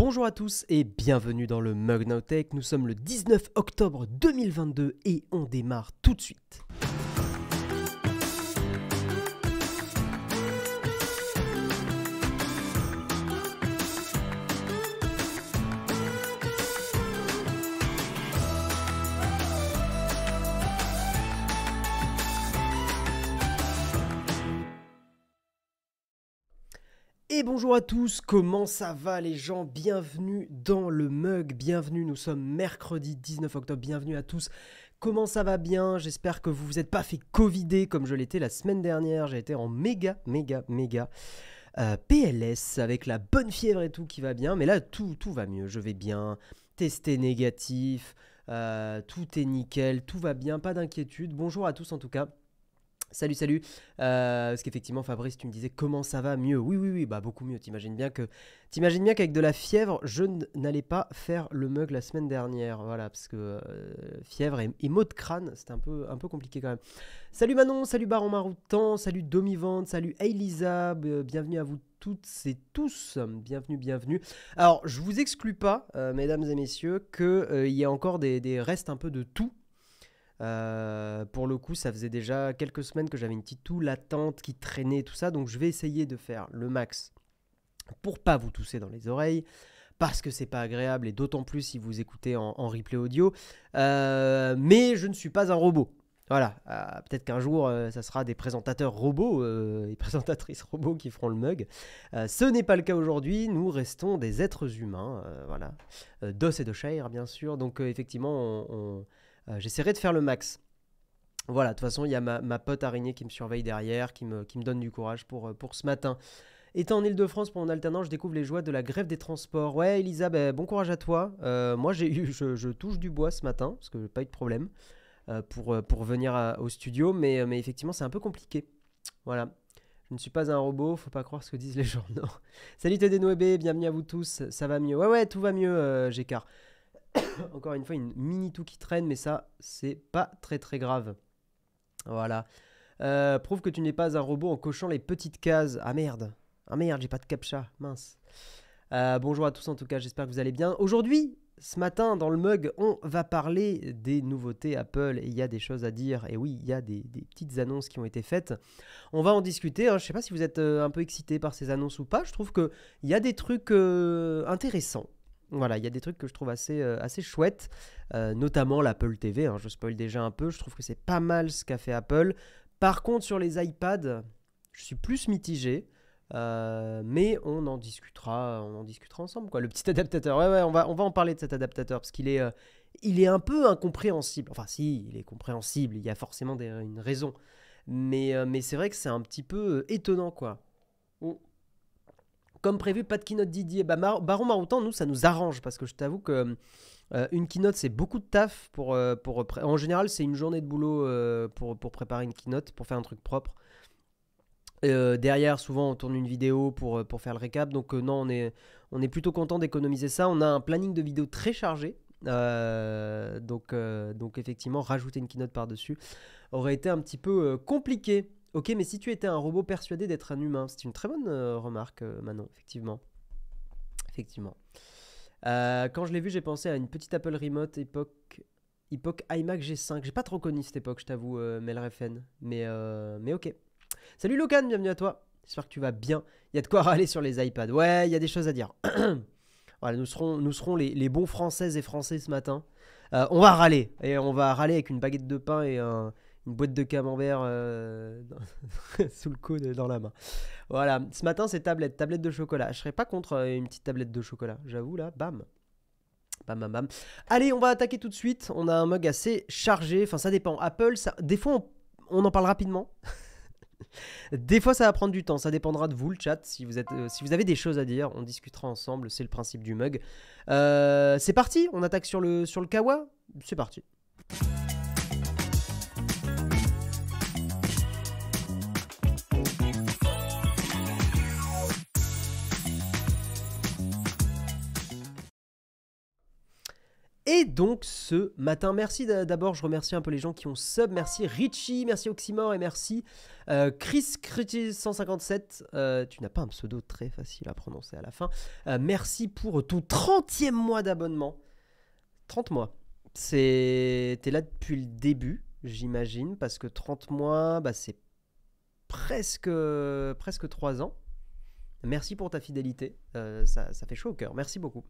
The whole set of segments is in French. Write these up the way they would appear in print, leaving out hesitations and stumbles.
Bonjour à tous et bienvenue dans le Mug Now Tech. Nous sommes le 19 octobre 2022 et on démarre tout de suite. Et bonjour à tous, comment ça va les gens? Bienvenue dans le Mug, bienvenue, nous sommes mercredi 19 octobre, bienvenue à tous. Comment ça va bien? J'espère que vous vous êtes pas fait covider comme je l'étais la semaine dernière, j'ai été en méga PLS avec la bonne fièvre et tout qui va bien, mais là tout va mieux, je vais bien, testé négatif, tout est nickel, tout va bien, pas d'inquiétude. Bonjour à tous en tout cas. Salut, parce qu'effectivement Fabrice tu me disais comment ça va mieux, oui, bah beaucoup mieux, t'imagines bien qu'avec de la fièvre je n'allais pas faire le mug la semaine dernière, voilà, parce que fièvre et maux de crâne c'était un peu compliqué quand même. Salut Manon, salut Baron Maroutan, salut Domivante, salut Elisa, bienvenue à vous toutes et tous, bienvenue. Alors je vous exclus pas mesdames et messieurs qu'il y a encore des restes un peu de tout. Pour le coup ça faisait déjà quelques semaines que j'avais une petite toux latente qui traînait tout ça, donc je vais essayer de faire le max pour pas vous tousser dans les oreilles parce que c'est pas agréable et d'autant plus si vous écoutez en replay audio, mais je ne suis pas un robot, voilà, peut-être qu'un jour ça sera des présentateurs robots et présentatrices robots qui feront le mug, ce n'est pas le cas aujourd'hui, nous restons des êtres humains, voilà, d'os et de chair bien sûr, donc effectivement j'essaierai de faire le max. Voilà, de toute façon, il y a ma pote araignée qui me surveille derrière, qui me donne du courage pour ce matin. Étant en Ile-de-France pour mon alternance, je découvre les joies de la grève des transports. Ouais, Elisa, bon courage à toi. Moi, je touche du bois ce matin, parce que j'ai pas eu de problème pour venir au studio, mais effectivement, c'est un peu compliqué. Voilà. Je ne suis pas un robot, faut pas croire ce que disent les journaux. Salut TDNoeb, bienvenue à vous tous, ça va mieux. Ouais, tout va mieux, Gécard. Encore une fois, une mini toux qui traîne, mais ça, c'est pas très grave. Voilà. Prouve que tu n'es pas un robot en cochant les petites cases. Ah merde, j'ai pas de captcha, mince. Bonjour à tous en tout cas, j'espère que vous allez bien. Aujourd'hui, ce matin, dans le mug, on va parler des nouveautés Apple. Et il y a des choses à dire. Et oui, il y a des petites annonces qui ont été faites. On va en discuter. Hein. Je sais pas si vous êtes un peu excités par ces annonces ou pas. Je trouve qu'il y a des trucs intéressants. Voilà, il y a des trucs que je trouve assez chouettes, notamment l'Apple TV, hein, je spoil déjà un peu, je trouve que c'est pas mal ce qu'a fait Apple. Par contre, sur les iPads, je suis plus mitigé, mais on en discutera ensemble, quoi. Le petit adaptateur, ouais, on va en parler de cet adaptateur, parce qu'il est un peu incompréhensible. Enfin si, il est compréhensible, il y a forcément une raison. Mais c'est vrai que c'est un petit peu étonnant, quoi. Comme prévu, pas de keynote Didier. Baron Maroutan, nous, ça nous arrange parce que je t'avoue que une keynote, c'est beaucoup de taf. En général, c'est une journée de boulot pour préparer une keynote, pour faire un truc propre. Derrière, souvent, on tourne une vidéo pour faire le récap. Donc, non, on est plutôt content d'économiser ça. On a un planning de vidéos très chargé. Donc, effectivement, rajouter une keynote par-dessus aurait été un petit peu compliqué. Ok, mais si tu étais un robot persuadé d'être un humain, c'est une très bonne remarque, Manon, effectivement. Quand je l'ai vu, j'ai pensé à une petite Apple Remote époque iMac G5. J'ai pas trop connu cette époque, je t'avoue, Melrefen. Mais ok. Salut Locan, bienvenue à toi. J'espère que tu vas bien. Il y a de quoi râler sur les iPads. Ouais, il y a des choses à dire. Voilà, nous serons les bons Françaises et Français ce matin. On va râler. Et on va râler avec une baguette de pain et une boîte de camembert sous le coude dans la main. Voilà, ce matin c'est tablette de chocolat. Je serais pas contre une petite tablette de chocolat, j'avoue là, bam. Allez, on va attaquer tout de suite. On a un mug assez chargé, enfin ça dépend. Apple, des fois on en parle rapidement. Des fois ça va prendre du temps, ça dépendra de vous le chat. Si vous avez des choses à dire, on discutera ensemble, c'est le principe du mug. C'est parti, on attaque sur le Kawa. C'est parti. Et Et donc ce matin, merci d'abord, je remercie un peu les gens qui ont sub, merci Richie, merci Oxymore et merci Chris 157, tu n'as pas un pseudo très facile à prononcer à la fin, merci pour ton 30e mois d'abonnement, 30 mois, t'es là depuis le début, j'imagine, parce que 30 mois, bah, c'est presque 3 ans. Merci pour ta fidélité, ça fait chaud au cœur, merci beaucoup.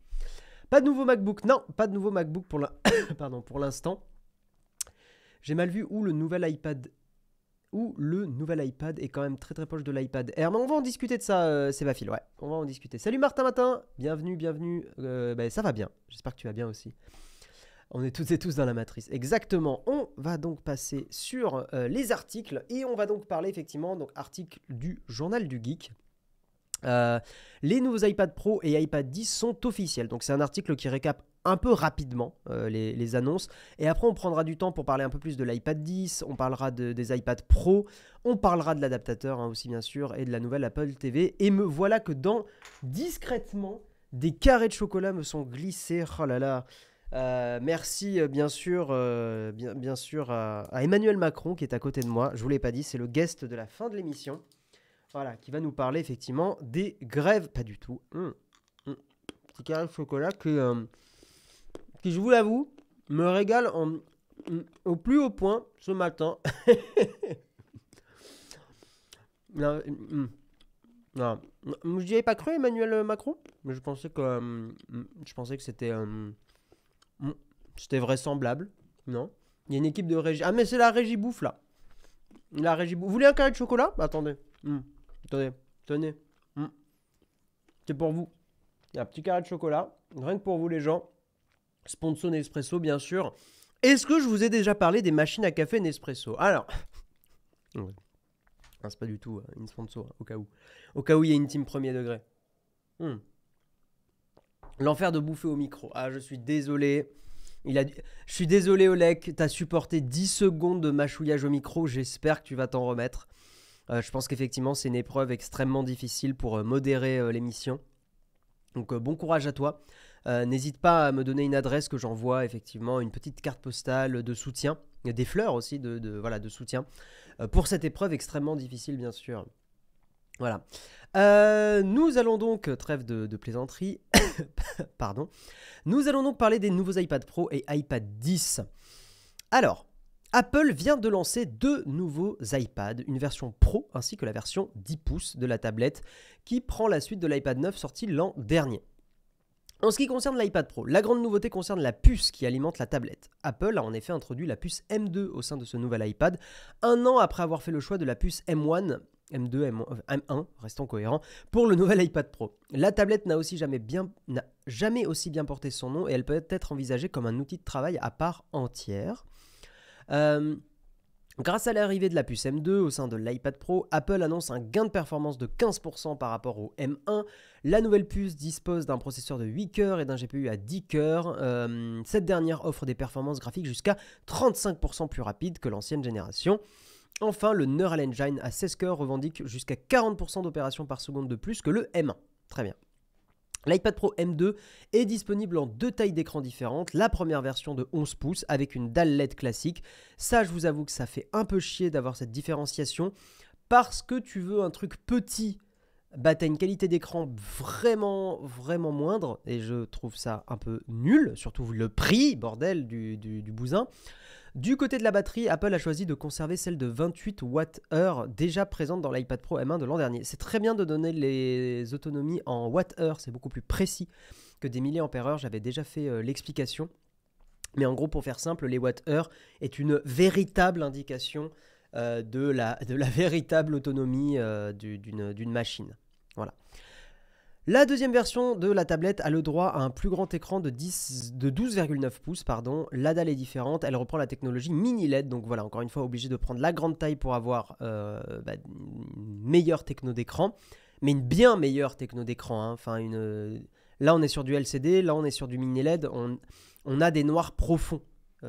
Pas de nouveau MacBook, non, pas de nouveau MacBook pour l'instant. J'ai mal vu où le nouvel iPad est quand même très très proche de l'iPad Air. Mais on va en discuter de ça, Sébafil, ouais, on va en discuter. Salut Martin Matin, bienvenue. Ça va bien, j'espère que tu vas bien aussi. On est toutes et tous dans la matrice. Exactement, on va donc passer sur les articles et on va donc parler effectivement, donc article du Journal du Geek. Les nouveaux iPad Pro et iPad 10 sont officiels. Donc c'est un article qui récap un peu rapidement les annonces. Et après on prendra du temps pour parler un peu plus de l'iPad 10. On parlera des iPad Pro. On parlera de l'adaptateur aussi bien sûr. Et de la nouvelle Apple TV. Et me voilà que discrètement, des carrés de chocolat me sont glissés. Oh là là. Merci bien sûr à Emmanuel Macron qui est à côté de moi. Je vous l'ai pas dit, c'est le guest de la fin de l'émission. Voilà, qui va nous parler effectivement des grèves. Pas du tout. Petit carré de chocolat qui, je vous l'avoue, me régale au plus haut point ce matin. Non, je n'y avais pas cru Emmanuel Macron, mais je pensais que c'était vraisemblable. Non, il y a une équipe de régie. Ah mais c'est la régie bouffe là. La régie bouffe. Vous voulez un carré de chocolat? Attendez. Attendez, tenez. C'est pour vous. Il y a un petit carré de chocolat. Rien que pour vous les gens. Sponsor Nespresso bien sûr. Est-ce que je vous ai déjà parlé des machines à café Nespresso? Alors. C'est pas du tout une sponsor, au cas où. Au cas où il y a une team premier degré. L'enfer de bouffer au micro. Ah, je suis désolé. Je suis désolé Olek, t'as supporté 10 secondes de mâchouillage au micro. J'espère que tu vas t'en remettre. Je pense qu'effectivement, c'est une épreuve extrêmement difficile pour modérer l'émission. Donc, bon courage à toi. N'hésite pas à me donner une adresse que j'envoie effectivement une petite carte postale de soutien. Il y a des fleurs aussi de soutien pour cette épreuve extrêmement difficile, bien sûr. Voilà. Nous allons donc, trêve de plaisanterie, pardon. Nous allons donc parler des nouveaux iPad Pro et iPad 10. Alors, Apple vient de lancer 2 nouveaux iPads, une version Pro ainsi que la version 10 pouces de la tablette qui prend la suite de l'iPad 9 sorti l'an dernier. En ce qui concerne l'iPad Pro, la grande nouveauté concerne la puce qui alimente la tablette. Apple a en effet introduit la puce M2 au sein de ce nouvel iPad, un an après avoir fait le choix de la puce M1, M1, restons cohérents, pour le nouvel iPad Pro. La tablette n'a jamais aussi bien porté son nom et elle peut être envisagée comme un outil de travail à part entière. Grâce à l'arrivée de la puce M2 au sein de l'iPad Pro, Apple annonce un gain de performance de 15% par rapport au M1. La nouvelle puce dispose d'un processeur de 8 cœurs et d'un GPU à 10 cœurs. Cette dernière offre des performances graphiques jusqu'à 35% plus rapides que l'ancienne génération. Enfin, le Neural Engine à 16 cœurs revendique jusqu'à 40% d'opérations par seconde de plus que le M1. Très bien. L'iPad Pro M2 est disponible en 2 tailles d'écran différentes. La première version de 11 pouces avec une dalle LED classique. Ça, je vous avoue que ça fait un peu chier d'avoir cette différenciation parce que tu veux un truc petit. Bah, t'as une qualité d'écran vraiment moindre et je trouve ça un peu nul, surtout le prix, bordel, du bousin. Du côté de la batterie, Apple a choisi de conserver celle de 28 Wh déjà présente dans l'iPad Pro M1 de l'an dernier. C'est très bien de donner les autonomies en Wh, c'est beaucoup plus précis que des milliampères-heure. J'avais déjà fait l'explication. Mais en gros, pour faire simple, les Wh est une véritable indication de la véritable autonomie d'une machine. Voilà. La deuxième version de la tablette a le droit à un plus grand écran de 12,9 pouces. La dalle est différente, elle reprend la technologie mini LED. Donc voilà, encore une fois, obligé de prendre la grande taille pour avoir une meilleure techno d'écran. Mais une bien meilleure techno d'écran. Là, on est sur du LCD, là, on est sur du mini LED. On a des noirs profonds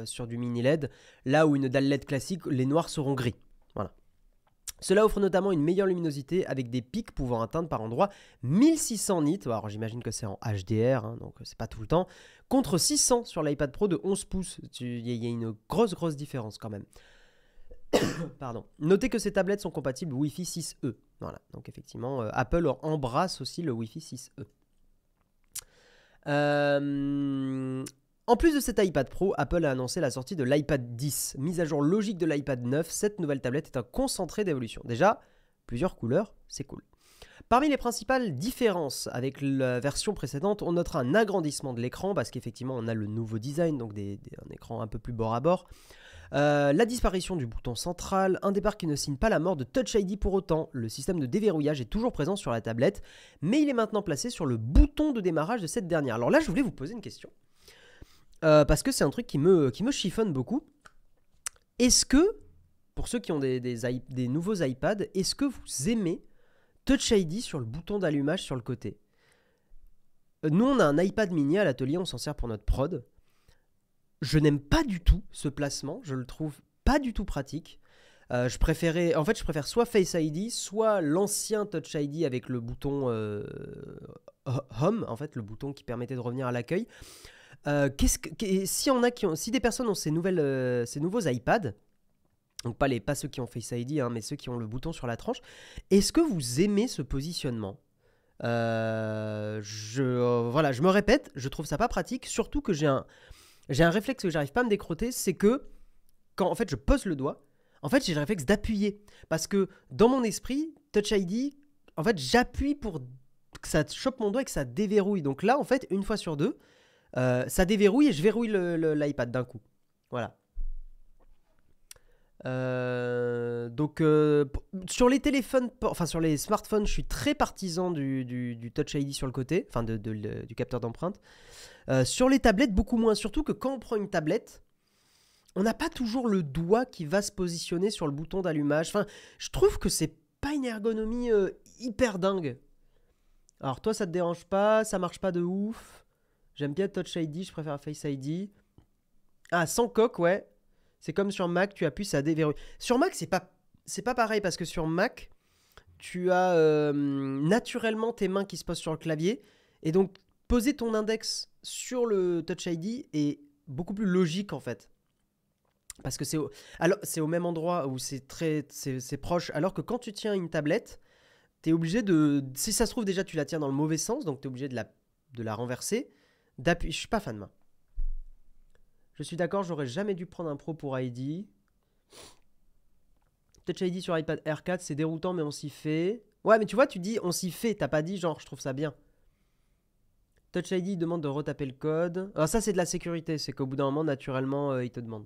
sur du mini LED. Là où une dalle LED classique, les noirs seront gris. Voilà. Cela offre notamment une meilleure luminosité avec des pics pouvant atteindre par endroits 1600 nits. Alors j'imagine que c'est en HDR, hein, donc c'est pas tout le temps. Contre 600 sur l'iPad Pro de 11 pouces. Il y a une grosse différence quand même. Pardon. Notez que ces tablettes sont compatibles Wi-Fi 6E. Voilà, donc effectivement, Apple embrasse aussi le Wi-Fi 6E. En plus de cet iPad Pro, Apple a annoncé la sortie de l'iPad 10. Mise à jour logique de l'iPad 9, cette nouvelle tablette est un concentré d'évolution. Déjà, plusieurs couleurs, c'est cool. Parmi les principales différences avec la version précédente, on notera un agrandissement de l'écran parce qu'effectivement on a le nouveau design, donc un écran un peu plus bord à bord. La disparition du bouton central, un départ qui ne signe pas la mort de Touch ID pour autant. Le système de déverrouillage est toujours présent sur la tablette, mais il est maintenant placé sur le bouton de démarrage de cette dernière. Alors là, je voulais vous poser une question, parce que c'est un truc qui me chiffonne beaucoup. Est-ce que, pour ceux qui ont des nouveaux iPads, est-ce que vous aimez Touch ID sur le bouton d'allumage sur le côté? Nous, on a un iPad mini à l'atelier, on s'en sert pour notre prod. Je n'aime pas du tout ce placement, je le trouve pas du tout pratique. Je préfère soit Face ID, soit l'ancien Touch ID avec le bouton Home, en fait, le bouton qui permettait de revenir à l'accueil. Si des personnes ont ces nouveaux iPads, donc pas ceux qui ont Face ID, hein, mais ceux qui ont le bouton sur la tranche, est-ce que vous aimez ce positionnement? Voilà, je me répète, je trouve ça pas pratique, surtout que j'ai un réflexe que j'arrive pas à me décroter, c'est que quand en fait je pose le doigt, en fait j'ai le réflexe d'appuyer. Parce que dans mon esprit, Touch ID, en fait j'appuie pour que ça chope mon doigt et que ça déverrouille. Donc là, en fait, une fois sur deux, ça déverrouille et je verrouille l'iPad d'un coup. Voilà. Sur les téléphones, enfin sur les smartphones, je suis très partisan du Touch ID sur le côté, enfin du capteur d'empreinte. Sur les tablettes, beaucoup moins. Surtout que quand on prend une tablette, on n'a pas toujours le doigt qui va se positionner sur le bouton d'allumage. Enfin, je trouve que c'est pas une ergonomie hyper dingue. Alors toi, ça te dérange pas, ça marche pas de ouf. J'aime bien Touch ID, je préfère Face ID. Ah, sans coque, ouais. C'est comme sur Mac, tu appuies, ça déverrouille. Sur Mac, c'est pas pareil parce que sur Mac, tu as naturellement tes mains qui se posent sur le clavier. Et donc, poser ton index sur le Touch ID est beaucoup plus logique en fait. Parce que c'est au même endroit où c'est proche. Alors que quand tu tiens une tablette, tu es obligé de... Si ça se trouve déjà, tu la tiens dans le mauvais sens, donc tu es obligé de la renverser. Je suis pas fan, moi. Je suis d'accord, j'aurais jamais dû prendre un Pro pour ID. Touch ID sur iPad Air 4, c'est déroutant, mais on s'y fait. Ouais, mais tu vois, tu dis on s'y fait, t'as pas dit genre je trouve ça bien. Touch ID demande de retaper le code. Alors ça, c'est de la sécurité, c'est qu'au bout d'un moment, naturellement, il te demande.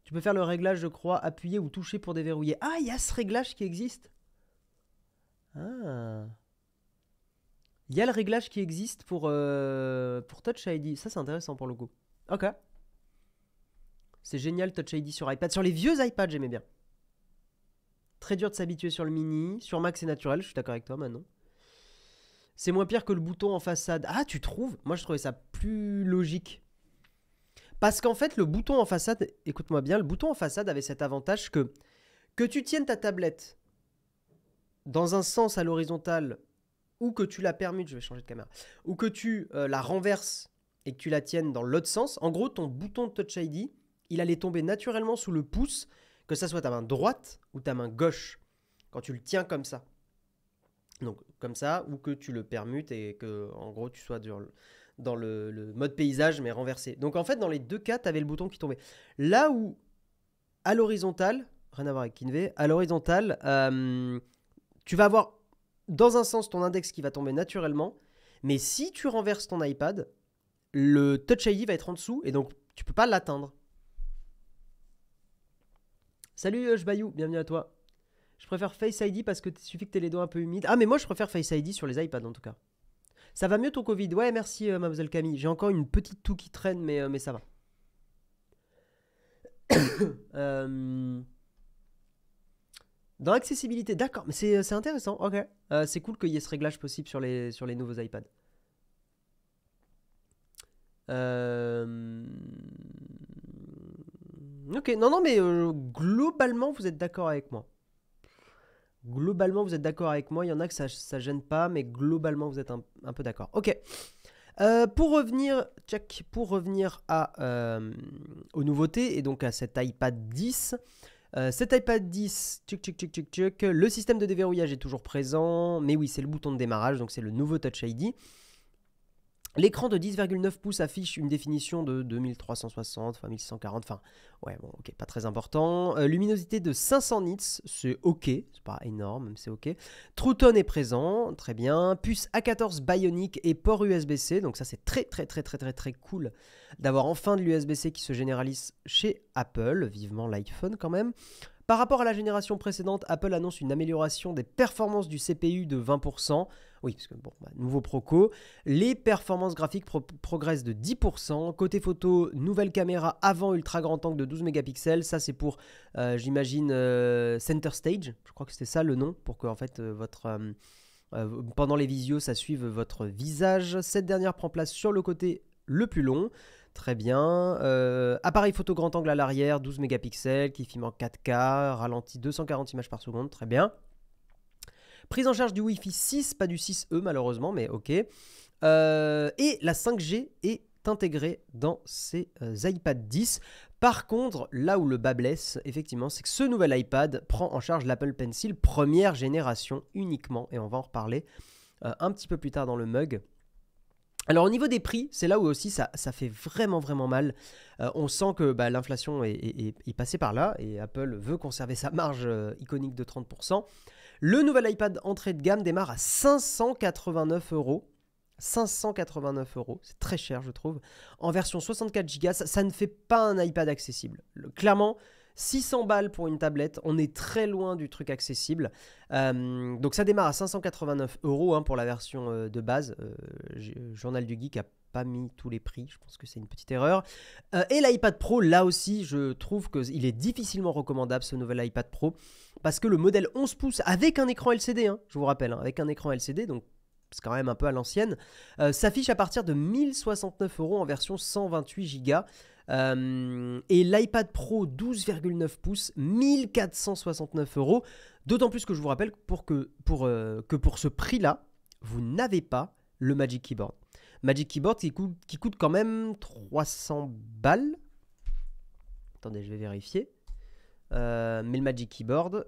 Tu peux faire le réglage, je crois, appuyer ou toucher pour déverrouiller. Ah, il y a ce réglage qui existe. Ah. Il y a le réglage qui existe pour Touch ID. Ça, c'est intéressant pour le coup. Ok. C'est génial, Touch ID sur iPad. Sur les vieux iPads, j'aimais bien. Très dur de s'habituer sur le mini. Sur Mac, c'est naturel, je suis d'accord avec toi maintenant. C'est moins pire que le bouton en façade. Ah, tu trouves? Moi, je trouvais ça plus logique. Parce qu'en fait, le bouton en façade, écoute-moi bien, le bouton en façade avait cet avantage que tu tiennes ta tablette dans un sens à l'horizontale ou que tu la permutes, je vais changer de caméra, ou que tu la renverses et que tu la tiennes dans l'autre sens. En gros, ton bouton de Touch ID, il allait tomber naturellement sous le pouce, que ça soit ta main droite ou ta main gauche, quand tu le tiens comme ça. Donc comme ça, ou que tu le permutes et que en gros tu sois dans le mode paysage mais renversé. Donc en fait dans les deux cas, tu avais le bouton qui tombait. Là où à l'horizontale, rien à voir avec Kinve, à l'horizontale, tu vas avoir dans un sens ton index qui va tomber naturellement, mais si tu renverses ton iPad, le Touch ID va être en dessous et donc tu peux pas l'atteindre. Salut Jbayou, bienvenue à toi. Je préfère Face ID parce que suffit que tu aies les doigts un peu humides. Ah mais moi je préfère Face ID sur les iPads en tout cas. Ça va mieux ton Covid? Ouais merci mademoiselle Camille. J'ai encore une petite toux qui traîne mais ça va. Dans l'accessibilité, d'accord, mais c'est intéressant, ok. C'est cool qu'il y ait ce réglage possible sur les nouveaux iPads. Ok, non, mais globalement, vous êtes d'accord avec moi. Globalement, vous êtes d'accord avec moi. Il y en a que ça gêne pas, mais globalement, vous êtes un peu d'accord. Ok. Pour revenir aux nouveautés et donc à cet iPad 10. Cet iPad 10, le système de déverrouillage est toujours présent, mais oui, c'est le bouton de démarrage, donc c'est le nouveau Touch ID. L'écran de 10,9 pouces affiche une définition de 2360, enfin 1640, enfin ouais bon ok, pas très important. Luminosité de 500 nits, c'est ok, c'est pas énorme, même c'est ok. True Tone est présent, très bien. Puce A14 Bionic et port USB-C, donc ça c'est très cool d'avoir enfin de l'USB-C qui se généralise chez Apple, vivement l'iPhone quand même. Par rapport à la génération précédente, Apple annonce une amélioration des performances du CPU de 20%. Oui, parce que bon, nouveau Proco. Les performances graphiques progressent de 10%. Côté photo, nouvelle caméra avant ultra grand angle de 12 mégapixels. Ça, c'est pour, j'imagine, Center Stage. Je crois que c'était ça le nom, pour que en fait, pendant les visios, ça suive votre visage. Cette dernière prend place sur le côté le plus long. Très bien. Appareil photo grand angle à l'arrière, 12 mégapixels, qui filme en 4K, ralenti 240 images par seconde. Très bien. Prise en charge du Wi-Fi 6, pas du 6E malheureusement, mais ok. Et la 5G est intégrée dans ces iPad 10. Par contre, là où le bas blesse, effectivement, c'est que ce nouvel iPad prend en charge l'Apple Pencil première génération uniquement. Et on va en reparler un petit peu plus tard dans le mug. Alors au niveau des prix, c'est là où aussi ça fait vraiment mal. On sent que l'inflation est passée par là et Apple veut conserver sa marge iconique de 30%. Le nouvel iPad entrée de gamme démarre à 589 €. 589 €, c'est très cher je trouve. En version 64 Go, ça ne fait pas un iPad accessible. Clairement, 600 balles pour une tablette, on est très loin du truc accessible. Donc ça démarre à 589 € pour la version de base. Journal du Geek a pas mis tous les prix, je pense que c'est une petite erreur. Et l'iPad Pro, là aussi, je trouve qu'il est difficilement recommandable ce nouvel iPad Pro, parce que le modèle 11 pouces avec un écran LCD, je vous rappelle, avec un écran LCD, donc c'est quand même un peu à l'ancienne, s'affiche à partir de 1069 € en version 128 Go. Et l'iPad Pro 12,9 pouces, 1469 €. D'autant plus que je vous rappelle que pour ce prix-là, vous n'avez pas le Magic Keyboard. Magic Keyboard qui coûte quand même 300 balles. Attendez, je vais vérifier. Mais le Magic Keyboard,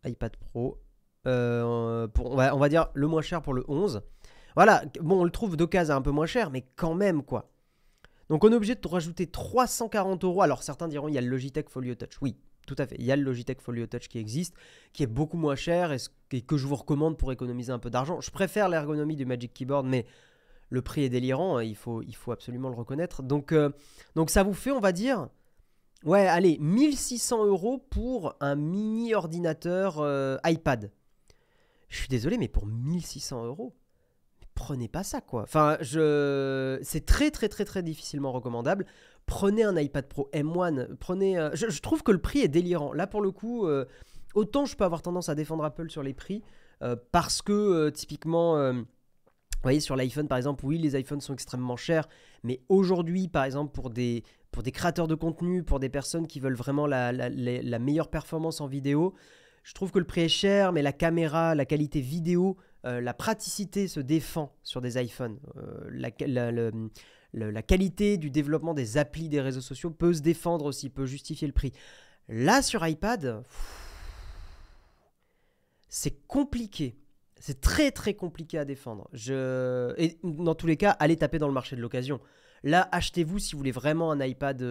iPad Pro, on va dire le moins cher pour le 11. Voilà, bon, on le trouve d'occasion un peu moins cher, mais quand même, quoi. Donc on est obligé de rajouter 340 €. Alors certains diront il y a le Logitech Folio Touch. Oui, tout à fait. Il y a le Logitech Folio Touch qui existe, qui est beaucoup moins cher et que je vous recommande pour économiser un peu d'argent. Je préfère l'ergonomie du Magic Keyboard, mais le prix est délirant, il faut absolument le reconnaître. Donc ça vous fait, on va dire, ouais, allez, 1600 € pour un mini ordinateur iPad. Je suis désolé, mais pour 1600 €, prenez pas ça, quoi. Enfin, c'est très difficilement recommandable. Prenez un iPad Pro M1, je trouve que le prix est délirant. Là, pour le coup, autant je peux avoir tendance à défendre Apple sur les prix, parce que typiquement, vous voyez, sur l'iPhone, par exemple, oui, les iPhones sont extrêmement chers, mais aujourd'hui, par exemple, pour des créateurs de contenu, pour des personnes qui veulent vraiment la meilleure performance en vidéo, je trouve que le prix est cher, mais la caméra, la qualité vidéo, la praticité se défend sur des iPhones. La qualité du développement des applis des réseaux sociaux peut se défendre aussi, peut justifier le prix. Là, sur iPad, c'est compliqué. C'est très compliqué à défendre. Et dans tous les cas, allez taper dans le marché de l'occasion. Là, achetez-vous si vous voulez vraiment un iPad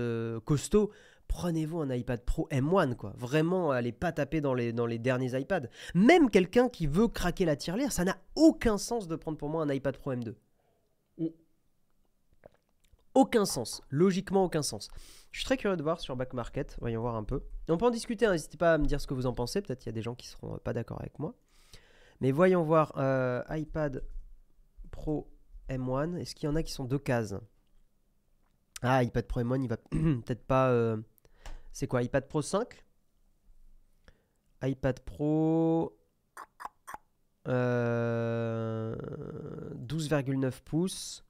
costaud. Prenez-vous un iPad Pro M1, quoi. Vraiment, allez pas taper dans les derniers iPads. Même quelqu'un qui veut craquer la tirelire, ça n'a aucun sens de prendre pour moi un iPad Pro M2. Aucun sens. Logiquement, aucun sens. Je suis très curieux de voir sur Back Market. Voyons voir un peu. On peut en discuter, n'hésitez pas à me dire ce que vous en pensez. Peut-être qu'il y a des gens qui seront pas d'accord avec moi. Mais voyons voir. iPad Pro M1. Est-ce qu'il y en a qui sont deux cases? Ah, iPad Pro M1, il va peut-être pas... C'est quoi, iPad Pro 5? iPad Pro 12,9 pouces.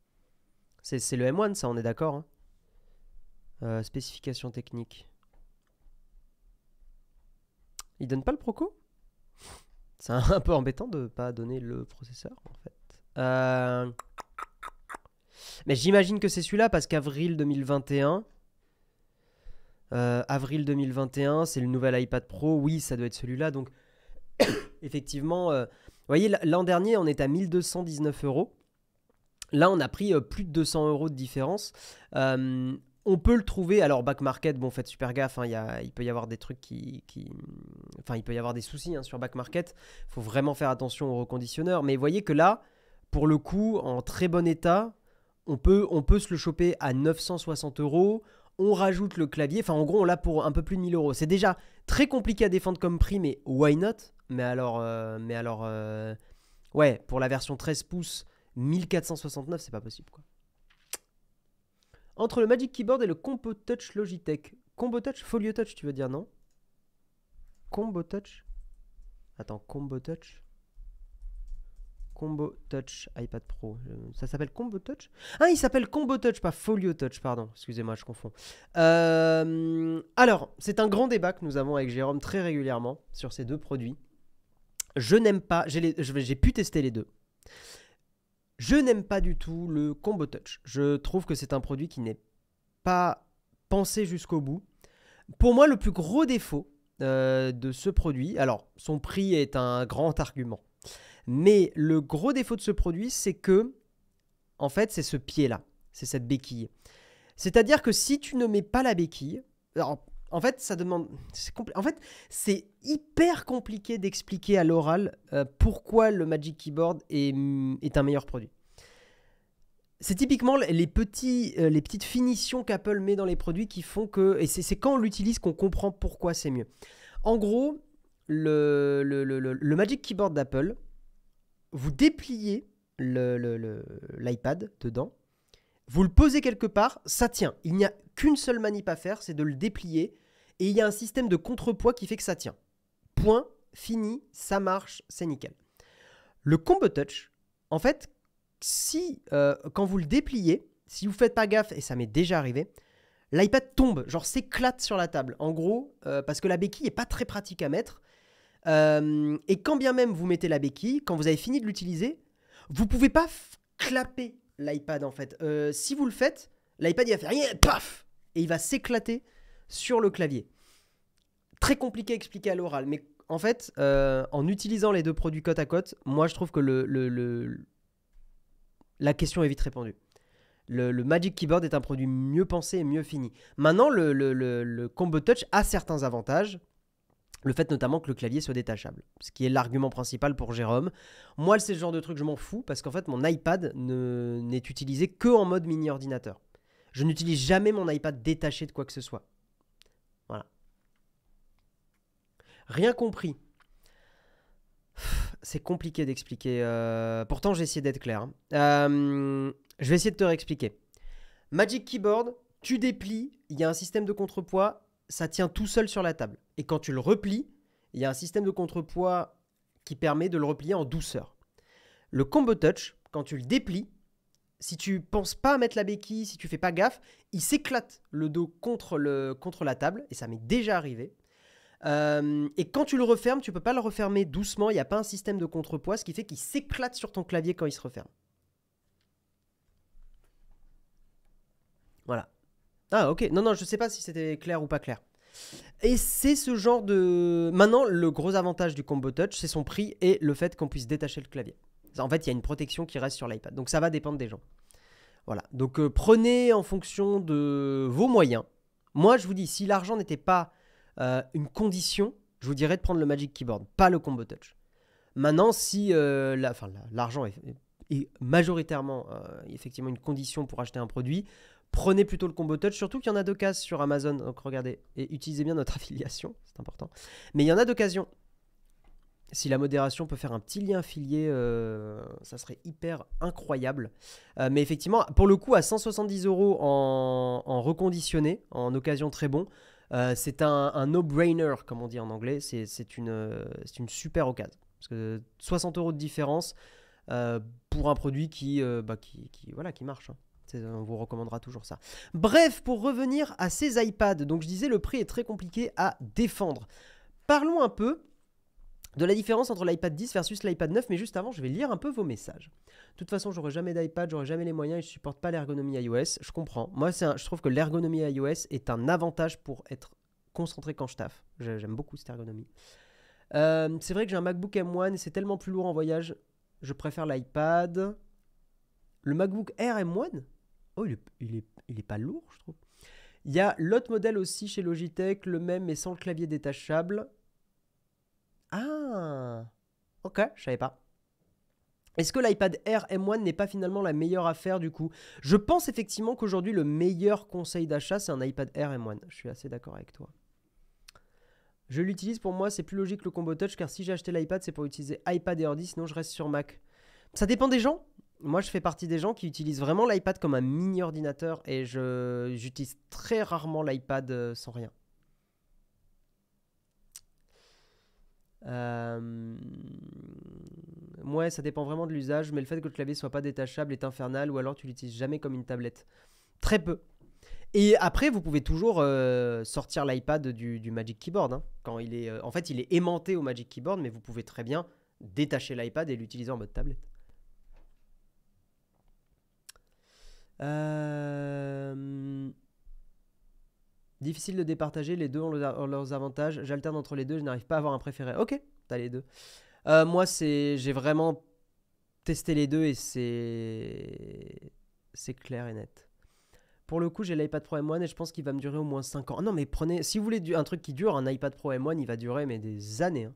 C'est le M1, ça, on est d'accord, spécifications techniques. Il donne pas le Proco? C'est un peu embêtant de pas donner le processeur en fait. Mais j'imagine que c'est celui-là parce qu'avril 2021, c'est le nouvel iPad Pro. Oui, ça doit être celui-là. Donc effectivement, vous voyez, l'an dernier, on est à 1219 euros. Là, on a pris plus de 200 euros de différence. On peut le trouver. Alors, back market, bon, faites super gaffe. Hein, il peut y avoir des trucs Enfin, il peut y avoir des soucis hein, sur back market. Il faut vraiment faire attention au reconditionneur. Mais vous voyez que là, pour le coup, en très bon état, on peut se le choper à 960 euros. On rajoute le clavier. Enfin, en gros, on l'a pour un peu plus de 1000 euros. C'est déjà très compliqué à défendre comme prix, mais why not? Mais alors, ouais, pour la version 13 pouces, 1469, c'est pas possible, quoi. Entre le Magic Keyboard et le Combo Touch Logitech. Combo Touch? Folio Touch, tu veux dire, non? Combo Touch? Attends, Combo Touch? Combo Touch iPad Pro. Ça s'appelle Combo Touch? Ah, il s'appelle Combo Touch, pas Folio Touch, pardon. Excusez-moi, je confonds. Alors, c'est un grand débat que nous avons avec Jérôme très régulièrement sur ces deux produits. Je n'aime pas, j'ai pu tester les deux. Je n'aime pas du tout le Combo Touch. Je trouve que c'est un produit qui n'est pas pensé jusqu'au bout. Pour moi, le plus gros défaut de ce produit, alors son prix est un grand argument, mais le gros défaut de ce produit, c'est que, en fait, c'est ce pied-là, c'est cette béquille. C'est-à-dire que si tu ne mets pas la béquille, alors, en fait, ça demande. En fait, c'est hyper compliqué d'expliquer à l'oral pourquoi le Magic Keyboard est un meilleur produit. C'est typiquement les petites finitions qu'Apple met dans les produits qui font que. Et c'est quand on l'utilise qu'on comprend pourquoi c'est mieux. En gros, le Magic Keyboard d'Apple, vous dépliez l'iPad dedans, vous le posez quelque part, ça tient. Il n'y a qu'une seule manip à faire, c'est de le déplier. Et il y a un système de contrepoids qui fait que ça tient. Point, fini, ça marche, c'est nickel. Le Combo Touch, en fait, quand vous le dépliez, si vous ne faites pas gaffe, et ça m'est déjà arrivé, l'iPad tombe, genre s'éclate sur la table. En gros, parce que la béquille n'est pas très pratique à mettre. Et quand bien même vous mettez la béquille, quand vous avez fini de l'utiliser, vous ne pouvez pas clapper l'iPad en fait. Si vous le faites, l'iPad il va faire rien, paf, et il va s'éclater sur le clavier. Très compliqué à expliquer à l'oral, mais en fait, en utilisant les deux produits côte à côte, moi je trouve que la question est vite répondue. Le Magic Keyboard est un produit mieux pensé et mieux fini. Maintenant, le Combo Touch a certains avantages. Le fait notamment que le clavier soit détachable, ce qui est l'argument principal pour Jérôme. Moi, c'est ce genre de truc, je m'en fous, parce qu'en fait, mon iPad n'est utilisé que en mode mini-ordinateur. Je n'utilise jamais mon iPad détaché de quoi que ce soit. Voilà. Rien compris. C'est compliqué d'expliquer. Pourtant, j'ai essayé d'être clair. Je vais essayer de te réexpliquer. Magic Keyboard, tu déplies, il y a un système de contrepoids, ça tient tout seul sur la table. Et quand tu le replies, il y a un système de contrepoids qui permet de le replier en douceur. Le Combo Touch, quand tu le déplies, si tu penses pas à mettre la béquille, si tu fais pas gaffe, il s'éclate le dos contre la table, et ça m'est déjà arrivé. Et quand tu le refermes, tu peux pas le refermer doucement, il n'y a pas un système de contrepoids, ce qui fait qu'il s'éclate sur ton clavier quand il se referme. Voilà. Ah ok, non, je sais pas si c'était clair ou pas clair. Et c'est ce genre de... Maintenant, le gros avantage du Combo Touch, c'est son prix et le fait qu'on puisse détacher le clavier. En fait, il y a une protection qui reste sur l'iPad, donc ça va dépendre des gens. Voilà, donc prenez en fonction de vos moyens. Moi, je vous dis, si l'argent n'était pas une condition, je vous dirais de prendre le Magic Keyboard, pas le Combo Touch. Maintenant, si l'argent est majoritairement effectivement une condition pour acheter un produit, prenez plutôt le Combo Touch, surtout qu'il y en a d'occasion sur Amazon. Donc regardez, et utilisez bien notre affiliation, c'est important. Mais il y en a d'occasion. Si la modération peut faire un petit lien affilié, ça serait hyper incroyable. Mais effectivement, pour le coup, à 170 € en reconditionné, en occasion très bon, c'est un no-brainer, comme on dit en anglais. C'est une super occasion. Parce que 60 € de différence pour un produit qui marche. Hein. On vous recommandera toujours ça. Bref, pour revenir à ces iPads, donc je disais le prix est très compliqué à défendre. Parlons un peu de la différence entre l'iPad 10 versus l'iPad 9, mais juste avant, je vais lire un peu vos messages. De toute façon, j'aurai jamais d'iPad, j'aurai jamais les moyens et je ne supporte pas l'ergonomie iOS. Je comprends. Moi, je trouve que l'ergonomie iOS est un avantage pour être concentré quand je taffe. J'aime beaucoup cette ergonomie. C'est vrai que j'ai un MacBook M1 et c'est tellement plus lourd en voyage. Je préfère l'iPad. Le MacBook Air M1 ? Oh, il est pas lourd, je trouve. Il y a l'autre modèle aussi chez Logitech, le même mais sans le clavier détachable. Ah, ok, je savais pas. Est-ce que l'iPad Air M1 n'est pas finalement la meilleure affaire du coup? Je pense effectivement qu'aujourd'hui, le meilleur conseil d'achat, c'est un iPad Air M1. Je suis assez d'accord avec toi. Je l'utilise, pour moi, c'est plus logique le combo touch, car si j'ai acheté l'iPad, c'est pour utiliser iPad et ordi, sinon je reste sur Mac. Ça dépend des gens. Moi, je fais partie des gens qui utilisent vraiment l'iPad comme un mini ordinateur et j'utilise très rarement l'iPad sans rien. Ouais, ça dépend vraiment de l'usage, mais le fait que le clavier soit pas détachable est infernal, ou alors tu l'utilises jamais comme une tablette. Très peu. Et après, vous pouvez toujours sortir l'iPad du Magic Keyboard. Hein, quand il est, en fait, il est aimanté au Magic Keyboard, mais vous pouvez très bien détacher l'iPad et l'utiliser en mode tablette. Difficile de départager, les deux ont leurs avantages. J'alterne entre les deux, je n'arrive pas à avoir un préféré. Ok, t'as les deux. Moi, j'ai vraiment testé les deux et c'est clair et net. Pour le coup, j'ai l'iPad Pro M1 et je pense qu'il va me durer au moins 5 ans. Oh non, mais prenez, si vous voulez un truc qui dure, un iPad Pro M1, il va durer mais des années. Hein.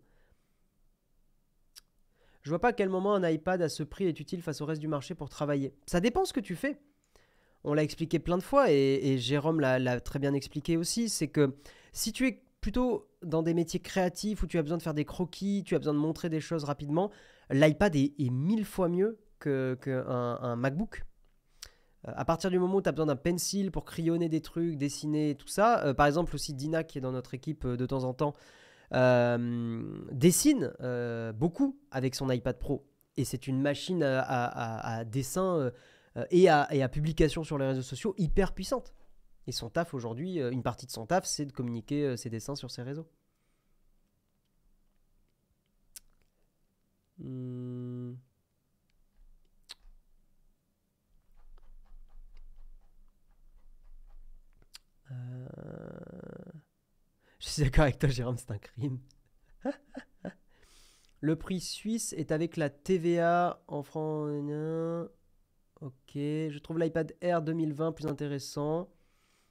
Je vois pas à quel moment un iPad à ce prix est utile face au reste du marché pour travailler. Ça dépend ce que tu fais. On l'a expliqué plein de fois et Jérôme l'a très bien expliqué aussi. C'est que si tu es plutôt dans des métiers créatifs où tu as besoin de faire des croquis, tu as besoin de montrer des choses rapidement, l'iPad est 1000 fois mieux qu'un MacBook. À partir du moment où tu as besoin d'un pencil pour crayonner des trucs, dessiner, tout ça, par exemple aussi Dina qui est dans notre équipe de temps en temps, dessine beaucoup avec son iPad Pro. Et c'est une machine à dessin et à publication sur les réseaux sociaux hyper puissante. Et son taf aujourd'hui, une partie de son taf, c'est de communiquer ses dessins sur ses réseaux. Je suis d'accord avec toi, Jérôme, c'est un crime. Le prix suisse est avec la TVA en francs. Ok, je trouve l'iPad Air 2020 plus intéressant.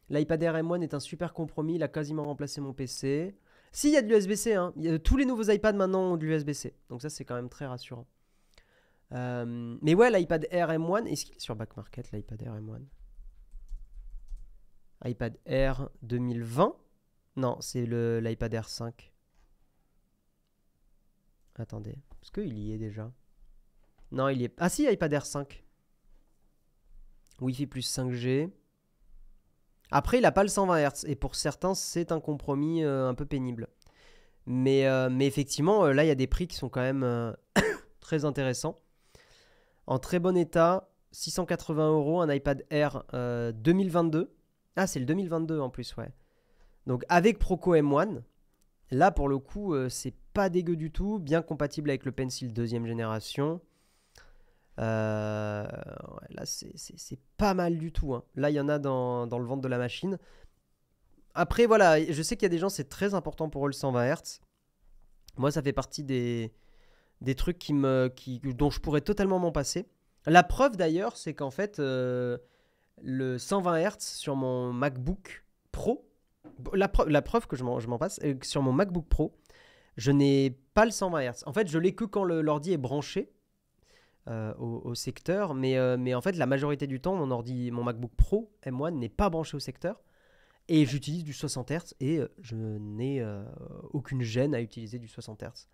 L'iPad Air M1 est un super compromis, il a quasiment remplacé mon PC. Si, il y a de l'USB-C, hein. Tous les nouveaux iPads maintenant ont de l'USB-C. Donc ça, c'est quand même très rassurant. Mais ouais, l'iPad Air M1, est-ce qu'il est sur Back Market, l'iPad Air M1? iPad Air 2020? Non, c'est l'iPad Air 5. Attendez, est-ce qu'il y est déjà? Non, il y est... Ah si, iPad Air 5. Wi-Fi plus 5G. Après, il n'a pas le 120 Hz. Et pour certains, c'est un compromis un peu pénible. Mais effectivement, là, il y a des prix qui sont quand même très intéressants. En très bon état, 680 €, un iPad Air 2022. Ah, c'est le 2022 en plus, ouais. Donc avec Proco M1, là, pour le coup, c'est pas dégueu du tout. Bien compatible avec le Pencil deuxième génération. Ouais, là, c'est pas mal du tout. Hein. Là, il y en a dans le ventre de la machine. Après, voilà, je sais qu'il y a des gens, c'est très important pour eux le 120 Hz. Moi, ça fait partie des trucs dont je pourrais totalement m'en passer. La preuve d'ailleurs, c'est qu'en fait, le 120 Hz sur mon MacBook Pro, la preuve que je m'en passe, sur mon MacBook Pro, je n'ai pas le 120 Hz. En fait, je l'ai que quand l'ordi est branché. Au secteur, mais en fait la majorité du temps mon MacBook Pro M1 n'est pas branché au secteur et j'utilise du 60 Hz et je n'ai aucune gêne à utiliser du 60 Hz.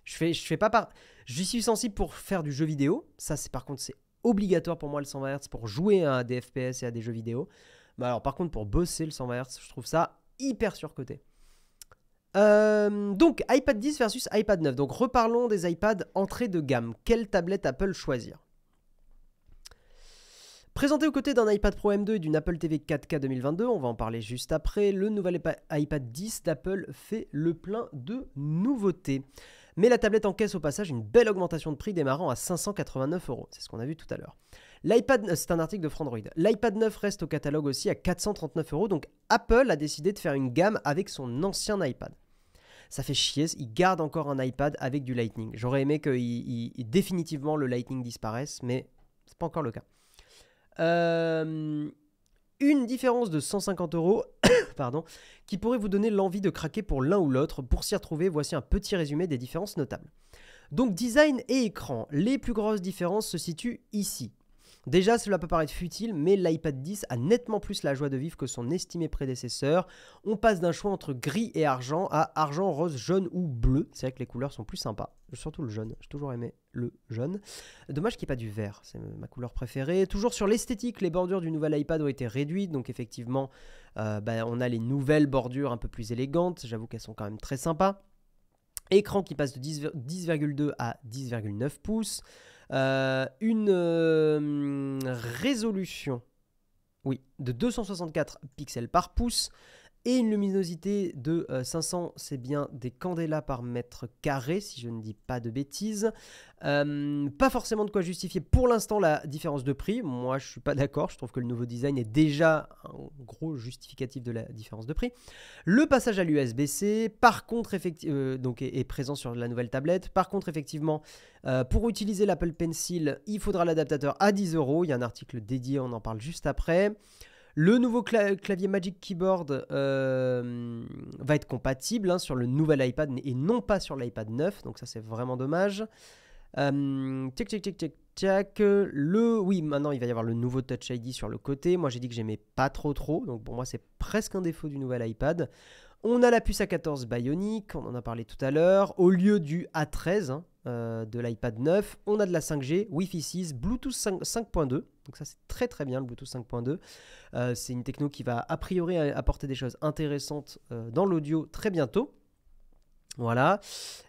Je suis sensible pour faire du jeu vidéo, ça c'est par contre c'est obligatoire pour moi le 120 Hz pour jouer à des FPS et à des jeux vidéo. Mais alors par contre pour bosser le 120 Hz, je trouve ça hyper surcoté. Donc iPad 10 versus iPad 9. Donc reparlons des iPads entrée de gamme. Quelle tablette Apple choisir? Présenté aux côtés d'un iPad Pro M2 et d'une Apple TV 4K 2022, on va en parler juste après, le nouvel iPad 10 d'Apple fait le plein de nouveautés. Mais la tablette encaisse au passage une belle augmentation de prix démarrant à 589 €. C'est ce qu'on a vu tout à l'heure. L'iPad, c'est un article de Frandroid. L'iPad 9 reste au catalogue aussi à 439 €. Donc Apple a décidé de faire une gamme avec son ancien iPad. Ça fait chier, il garde encore un iPad avec du Lightning. J'aurais aimé que définitivement le Lightning disparaisse, mais c'est pas encore le cas. Une différence de 150 € pardon, qui pourrait vous donner l'envie de craquer pour l'un ou l'autre. Pour s'y retrouver, voici un petit résumé des différences notables. Donc design et écran, les plus grosses différences se situent ici. Déjà, cela peut paraître futile, mais l'iPad 10 a nettement plus la joie de vivre que son estimé prédécesseur. On passe d'un choix entre gris et argent à argent, rose, jaune ou bleu. C'est vrai que les couleurs sont plus sympas, surtout le jaune. J'ai toujours aimé le jaune. Dommage qu'il n'y ait pas du vert, c'est ma couleur préférée. Toujours sur l'esthétique, les bordures du nouvel iPad ont été réduites, donc effectivement, on a les nouvelles bordures un peu plus élégantes. J'avoue qu'elles sont quand même très sympas. Écran qui passe de 10,2 à 10,9 pouces. Une résolution de 264 pixels par pouce et une luminosité de 500, c'est bien des candela par mètre carré, si je ne dis pas de bêtises. Pas forcément de quoi justifier pour l'instant la différence de prix. Moi, je ne suis pas d'accord. Je trouve que le nouveau design est déjà un gros justificatif de la différence de prix. Le passage à l'USB-C, par contre, donc est présent sur la nouvelle tablette. Par contre, effectivement, pour utiliser l'Apple Pencil, il faudra l'adaptateur à 10 €. Il y a un article dédié, on en parle juste après. Le nouveau clavier Magic Keyboard va être compatible sur le nouvel iPad et non pas sur l'iPad 9. Donc ça, c'est vraiment dommage. Oui, maintenant, il va y avoir le nouveau Touch ID sur le côté. Moi, j'ai dit que j'aimais pas trop. Donc pour moi, c'est presque un défaut du nouvel iPad. On a la puce A14 Bionic, on en a parlé tout à l'heure. Au lieu du A13 de l'iPad 9, on a de la 5G, Wi-Fi 6, Bluetooth 5.2. Donc ça, c'est très très bien, le Bluetooth 5.2. C'est une techno qui va a priori apporter des choses intéressantes dans l'audio très bientôt. Voilà.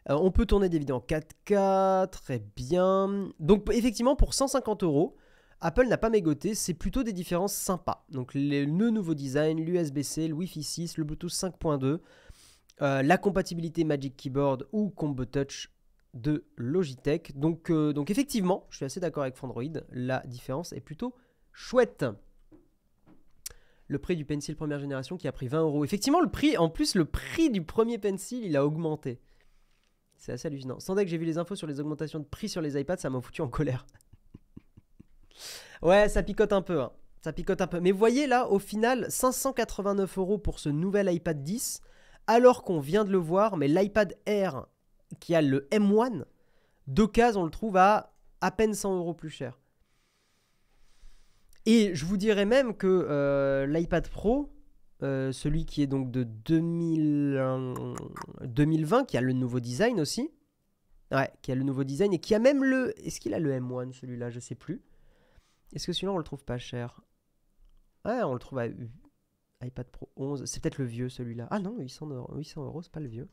On peut tourner des vidéos en 4K, très bien. Donc effectivement, pour 150 €, Apple n'a pas mégoté, c'est plutôt des différences sympas. Donc le nouveau design, l'USB-C, le Wi-Fi 6, le Bluetooth 5.2, la compatibilité Magic Keyboard ou Combo Touch de Logitech. Donc effectivement, je suis assez d'accord avec Frandroid, la différence est plutôt chouette. Le prix du Pencil première génération qui a pris 20 €. Effectivement, le prix du premier Pencil, il a augmenté. C'est assez hallucinant. Sans dès que j'ai vu les infos sur les augmentations de prix sur les iPads, ça m'a foutu en colère. Ouais, ça picote un peu. Ça picote un peu. Mais vous voyez là, au final, 589 € pour ce nouvel iPad 10, alors qu'on vient de le voir, mais l'iPad Air qui a le M1, d'occasion, on le trouve à peine 100 € plus cher. Et je vous dirais même que l'iPad Pro, celui qui est donc de 2020, qui a le nouveau design aussi, qui a le nouveau design et qui a même le... Est-ce qu'il a le M1 celui-là? Je sais plus. Est-ce que celui-là on le trouve pas cher? Ouais, on le trouve à iPad Pro 11. C'est peut-être le vieux celui-là. Ah non, 800 €, 800 €, c'est pas le vieux.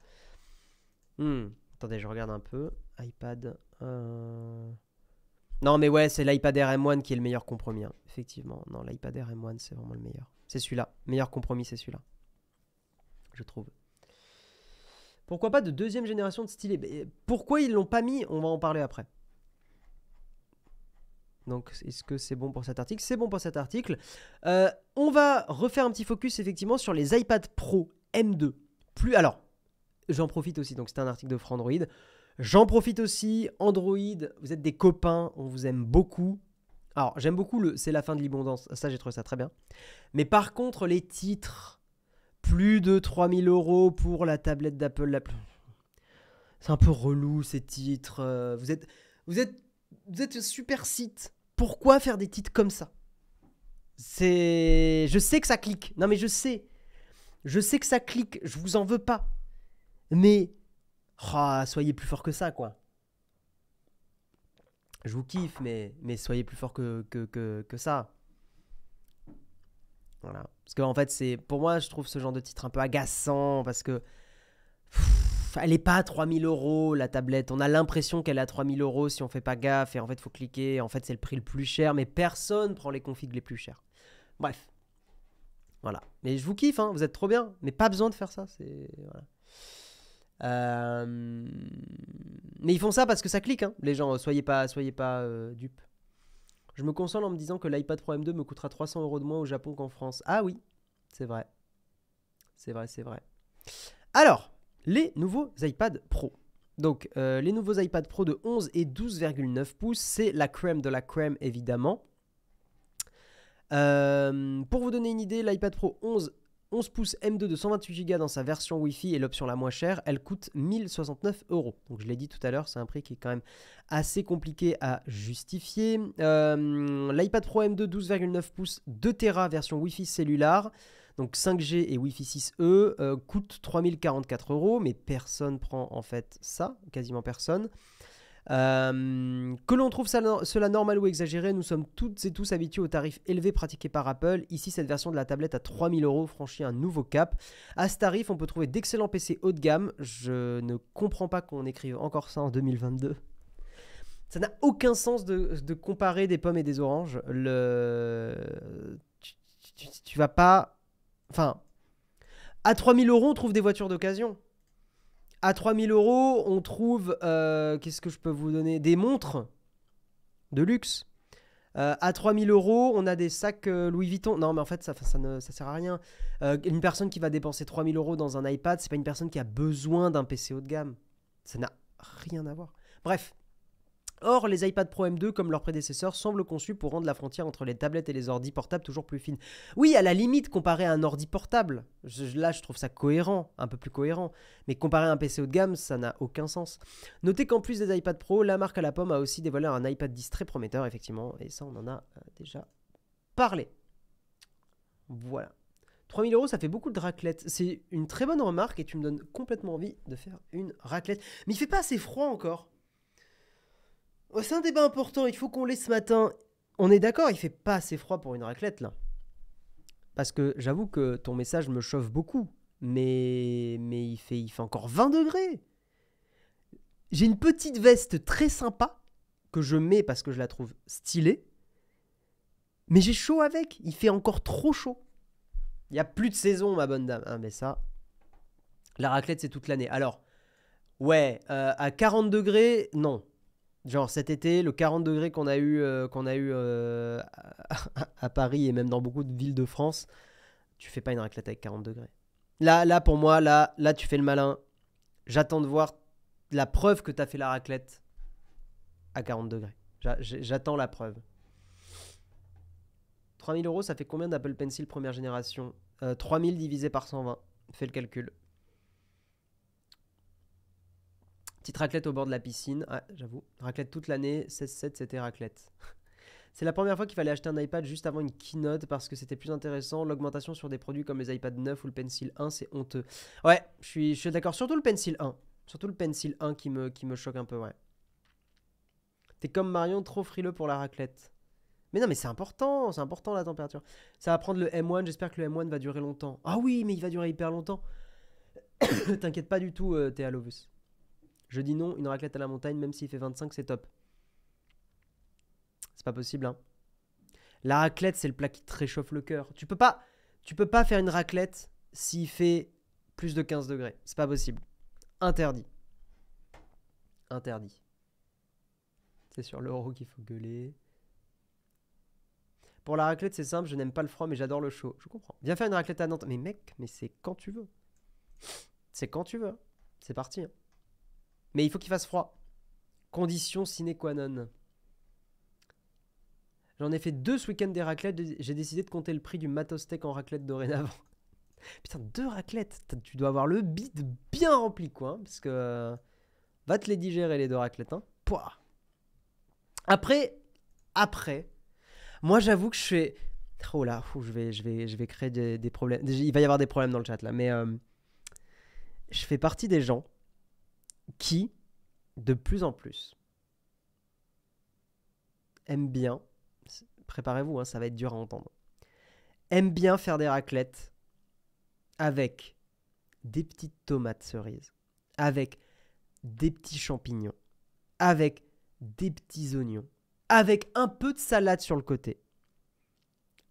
Attendez, je regarde un peu. iPad... Non mais ouais, c'est l'iPad Air M1 qui est le meilleur compromis, effectivement. Non, l'iPad Air M1 c'est vraiment le meilleur. C'est celui-là, meilleur compromis c'est celui-là, je trouve. Pourquoi pas de deuxième génération de stylet? Pourquoi ils l'ont pas mis? On va en parler après. Donc est-ce que c'est bon pour cet article? C'est bon pour cet article. On va refaire un petit focus effectivement sur les iPad Pro M2. Alors, j'en profite aussi, donc c'est un article de Frandroid. J'en profite aussi, Android, vous êtes des copains, on vous aime beaucoup. Alors, j'aime beaucoup c'est la fin de l'abondance, ça j'ai trouvé ça très bien. Mais par contre, les titres, plus de 3000 € pour la tablette d'Apple, c'est un peu relou ces titres. Vous êtes un super site. Pourquoi faire des titres comme ça? Je sais que ça clique. Non mais je sais que ça clique, je vous en veux pas. Mais... soyez plus fort que ça, quoi. Je vous kiffe, mais soyez plus fort que ça. Voilà. Parce qu'en fait, pour moi, je trouve ce genre de titre un peu agaçant, parce que... elle est pas à 3000 euros la tablette. On a l'impression qu'elle est à 3000 euros si on fait pas gaffe. Et en fait, il faut cliquer. En fait, c'est le prix le plus cher. Mais personne prend les configs les plus chers. Bref. Voilà. Mais je vous kiffe, hein, vous êtes trop bien. Mais pas besoin de faire ça. Voilà. Mais ils font ça parce que ça clique, hein, les gens. Soyez pas dupes. Je me console en me disant que l'iPad Pro M2 me coûtera 300 € de moins au Japon qu'en France. Ah oui, c'est vrai. C'est vrai. Alors, les nouveaux iPad Pro. Donc, les nouveaux iPad Pro de 11 et 12,9 pouces, c'est la crème de la crème, évidemment. Pour vous donner une idée, l'iPad Pro 11 pouces M2 de 128 Go dans sa version Wi-Fi est l'option la moins chère. Elle coûte 1069 €. Donc, je l'ai dit tout à l'heure, c'est un prix qui est quand même assez compliqué à justifier. L'iPad Pro M2 12,9 pouces 2 Tera version Wi-Fi cellulaire, donc 5G et Wi-Fi 6E, coûte 3044 €, mais personne prend en fait ça, quasiment personne. Que l'on trouve cela normal ou exagéré, nous sommes toutes et tous habitués aux tarifs élevés pratiqués par Apple. Ici, cette version de la tablette à 3000 € franchit un nouveau cap. À ce tarif, on peut trouver d'excellents PC haut de gamme. Je ne comprends pas qu'on écrive encore ça en 2022. Ça n'a aucun sens de comparer des pommes et des oranges. Tu vas pas... Enfin, à 3000 €, on trouve des voitures d'occasion. À 3000 €, on trouve... qu'est-ce que je peux vous donner? Des montres de luxe. À 3000 €, on a des sacs Louis Vuitton. Non, mais en fait, ça sert à rien. Une personne qui va dépenser 3000 € dans un iPad, c'est pas une personne qui a besoin d'un PC haut de gamme. Ça n'a rien à voir. Bref. Or, les iPad Pro M2, comme leurs prédécesseurs, semblent conçus pour rendre la frontière entre les tablettes et les ordi portables toujours plus fine. Oui, à la limite, comparé à un ordi portable, là, je trouve ça cohérent, un peu plus cohérent. Mais comparé à un PC haut de gamme, ça n'a aucun sens. Notez qu'en plus des iPad Pro, la marque à la pomme a aussi dévoilé un iPad 10 très prometteur, effectivement. Et ça, on en a déjà parlé. Voilà. 3000 €, ça fait beaucoup de raclette. C'est une très bonne remarque et tu me donnes complètement envie de faire une raclette. Mais il fait pas assez froid encore. C'est un débat important, il faut qu'on l'ait ce matin. On est d'accord, il fait pas assez froid pour une raclette là. Parce que j'avoue que ton message me chauffe beaucoup. Mais il fait encore 20 degrés. J'ai une petite veste très sympa que je mets parce que je la trouve stylée. Mais j'ai chaud avec, il fait encore trop chaud. Il n'y a plus de saison, ma bonne dame. Ah, mais ça, la raclette, c'est toute l'année. Alors, ouais, à 40 degrés, non. Genre cet été, le 40 degrés qu'on a eu à Paris et même dans beaucoup de villes de France, tu fais pas une raclette avec 40 degrés. Là pour moi, là tu fais le malin. J'attends de voir la preuve que tu as fait la raclette à 40 degrés. J'attends la preuve. 3000 €, ça fait combien d'Apple Pencil première génération 3000 divisé par 120. Fais le calcul. Petite raclette au bord de la piscine. Ah, j'avoue. Raclette toute l'année. 16-7, c'était raclette. C'est la première fois qu'il fallait acheter un iPad juste avant une keynote parce que c'était plus intéressant. L'augmentation sur des produits comme les iPad 9 ou le Pencil 1, c'est honteux. Ouais, je suis d'accord. Surtout le Pencil 1. Surtout le Pencil 1 qui me choque un peu, ouais. T'es comme Marion, trop frileux pour la raclette. Mais non, mais c'est important la température. Ça va prendre le M1, j'espère que le M1 va durer longtemps. Ah oui, mais il va durer hyper longtemps. T'inquiète pas du tout, Théa Lovus. Je dis non, une raclette à la montagne, même s'il fait 25, c'est top. C'est pas possible, hein. La raclette, c'est le plat qui te réchauffe le cœur. Tu peux pas faire une raclette s'il fait plus de 15 degrés. C'est pas possible. Interdit. Interdit. C'est sur l'euro qu'il faut gueuler. Pour la raclette, c'est simple, je n'aime pas le froid, mais j'adore le chaud. Je comprends. Viens faire une raclette à Nantes. Mais mec, mais c'est quand tu veux. C'est quand tu veux. C'est parti, hein. Mais il faut qu'il fasse froid. Condition sine qua non. J'en ai fait 2 ce week-end des raclettes. J'ai décidé de compter le prix du matos steak en raclette dorénavant. Putain, 2 raclettes. Tu dois avoir le bide bien rempli, quoi. Hein, parce que va te les digérer, les 2 raclettes. Hein. Pouah. Après, moi j'avoue que je fais... Oh là, je vais créer des problèmes. Il va y avoir des problèmes dans le chat là. Mais je fais partie des gens qui, de plus en plus, aiment bien, préparez-vous, hein, ça va être dur à entendre, aiment bien faire des raclettes avec des petites tomates cerises, avec des petits champignons, avec des petits oignons, avec un peu de salade sur le côté.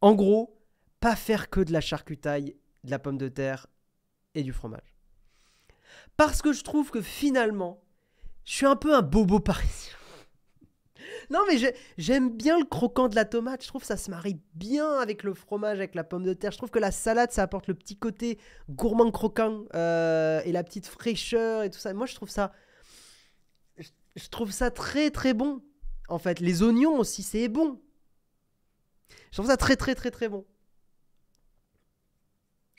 En gros, pas faire que de la charcutaille, de la pomme de terre et du fromage. Parce que je trouve que finalement, je suis un peu un bobo parisien. Non mais j'aime bien le croquant de la tomate, je trouve que ça se marie bien avec le fromage, avec la pomme de terre. Je trouve que la salade, ça apporte le petit côté gourmand croquant et la petite fraîcheur et tout ça. Moi, je trouve ça très très bon. En fait, les oignons aussi, c'est bon. Je trouve ça très très très très bon.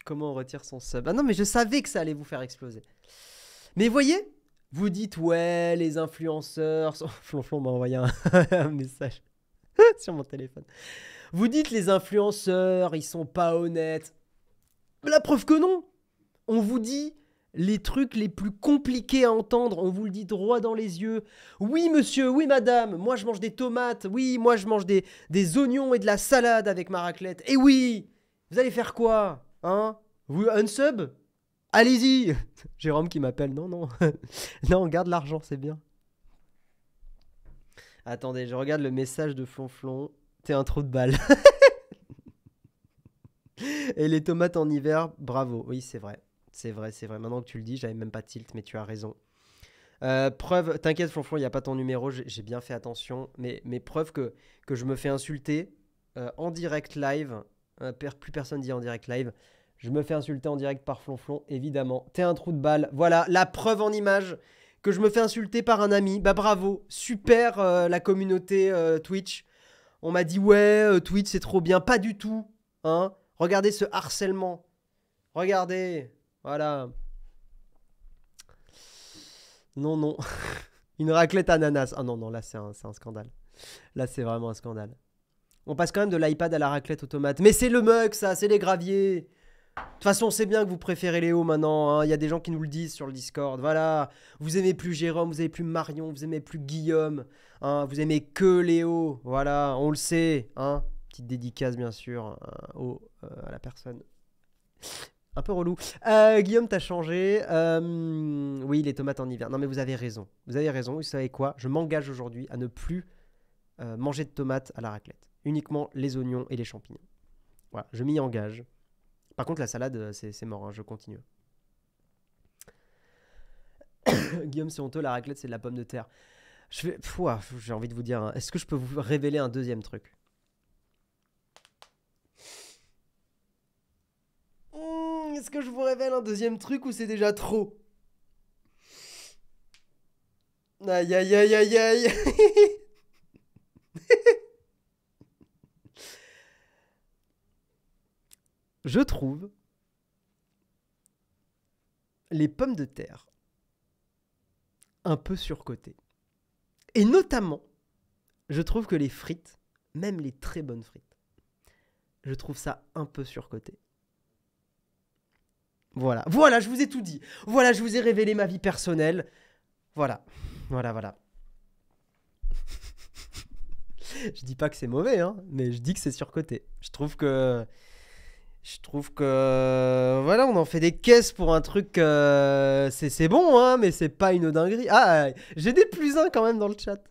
Comment on retire son sub? Ah non, mais je savais que ça allait vous faire exploser. Mais voyez, vous dites, ouais, les influenceurs... Flonflon m'a envoyé un message sur mon téléphone. Vous dites, les influenceurs, ils sont pas honnêtes. La preuve que non. On vous dit les trucs les plus compliqués à entendre. On vous le dit droit dans les yeux. Oui, monsieur, oui, madame. Moi, je mange des tomates. Oui, moi, je mange des oignons et de la salade avec ma raclette. Et oui, vous allez faire quoi? Hein? Vous, unsub? Allez-y. Jérôme qui m'appelle. Non, non. Non, garde l'argent, c'est bien. Attendez, je regarde le message de Flonflon. T'es un trou de balle. Et les tomates en hiver, bravo. Oui, c'est vrai. C'est vrai, c'est vrai. Maintenant que tu le dis, j'avais même pas tilt, mais tu as raison. Preuve, t'inquiète Flonflon, il n'y a pas ton numéro, j'ai bien fait attention. Mais preuve que je me fais insulter en direct live. Plus personne dit en direct live. Je me fais insulter en direct par Flonflon, évidemment. T'es un trou de balle. Voilà, la preuve en image que je me fais insulter par un ami. Bah bravo, super la communauté Twitch. On m'a dit ouais, Twitch c'est trop bien. Pas du tout. Hein. Regardez ce harcèlement. Regardez. Voilà. Non, non. Une raclette ananas. Ah non, non, là c'est un scandale. Là c'est vraiment un scandale. On passe quand même de l'iPad à la raclette aux tomates. Mais c'est le mug ça, c'est les graviers. De toute façon, c'est bien que vous préférez Léo maintenant. Il y a des gens qui nous le disent sur le Discord. Voilà. Vous aimez plus Jérôme, vous aimez plus Marion, vous aimez plus Guillaume. Hein, vous aimez que Léo. Voilà, on le sait. Hein. Petite dédicace, bien sûr, à la personne. Un peu relou. Guillaume, t'as changé. Oui, les tomates en hiver. Non, mais vous avez raison. Vous avez raison. Vous savez quoi? Je m'engage aujourd'hui à ne plus manger de tomates à la raclette. Uniquement les oignons et les champignons. Voilà, je m'y engage. Par contre, la salade, c'est mort, hein, je continue. Guillaume, c'est honteux, la raclette, c'est de la pomme de terre. J'ai envie de vous dire, hein, est-ce que je peux vous révéler un deuxième truc? Est-ce que je vous révèle un deuxième truc ou c'est déjà trop? Aïe, aïe, aïe, aïe, aïe. Je trouve les pommes de terre un peu surcotées. Et notamment, je trouve que les frites, même les très bonnes frites, je trouve ça un peu surcoté. Voilà, voilà, je vous ai tout dit. Voilà, je vous ai révélé ma vie personnelle. Voilà, voilà, voilà. Je dis pas que c'est mauvais, hein, mais je dis que c'est surcoté. Je trouve que voilà, on en fait des caisses pour un truc. C'est bon, hein, mais c'est pas une dinguerie. Ah, j'ai des plus un quand même dans le chat.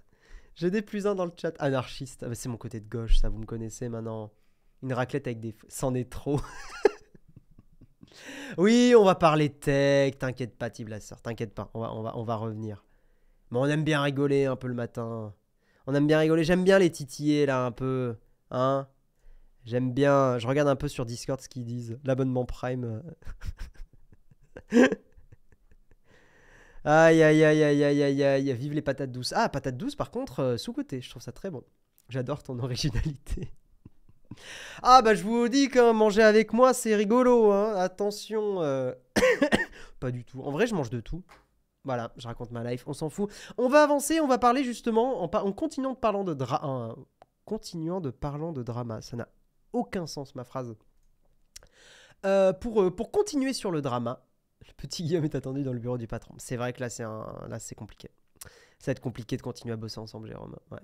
J'ai des plus un dans le chat. Anarchiste, ah, bah, c'est mon côté de gauche, ça vous me connaissez maintenant. Une raclette avec des... C'en est trop. Oui, on va parler tech. T'inquiète pas, Tiblasseur, t'inquiète pas. On va revenir. Mais on aime bien rigoler un peu le matin. On aime bien rigoler. J'aime bien les titiller là un peu. Hein? J'aime bien. Je regarde un peu sur Discord ce qu'ils disent. L'abonnement Prime. Aïe, aïe, aïe, aïe, aïe, aïe, aïe. Vive les patates douces. Ah, patates douces, par contre, sous-côté. Je trouve ça très bon. J'adore ton originalité. Ah, bah, je vous dis que manger avec moi, c'est rigolo. Hein. Attention. Pas du tout. En vrai, je mange de tout. Voilà, je raconte ma life. On s'en fout. On va avancer. On va parler justement en continuant de parlant de drama. Ça n'a aucun sens, ma phrase. Pour continuer sur le drama, le petit Guillaume est attendu dans le bureau du patron. C'est vrai que là, c'est compliqué. Ça va être compliqué de continuer à bosser ensemble, Jérôme. Ouais.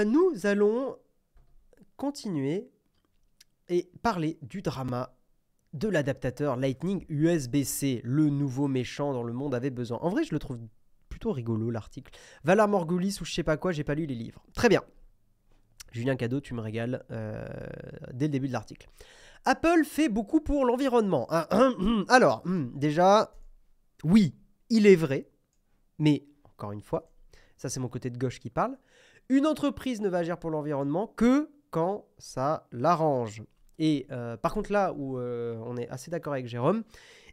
Nous allons continuer et parler du drama de l'adaptateur Lightning USB-C, le nouveau méchant dont le monde avait besoin. En vrai, je le trouve plutôt rigolo l'article. Valar Morghulis ou je sais pas quoi, j'ai pas lu les livres. Très bien. Julien Cadeau, tu me régales dès le début de l'article. Apple fait beaucoup pour l'environnement. Alors, déjà, oui, il est vrai, mais encore une fois, ça c'est mon côté de gauche qui parle, une entreprise ne va agir pour l'environnement que quand ça l'arrange. Et par contre là où on est assez d'accord avec Jérôme,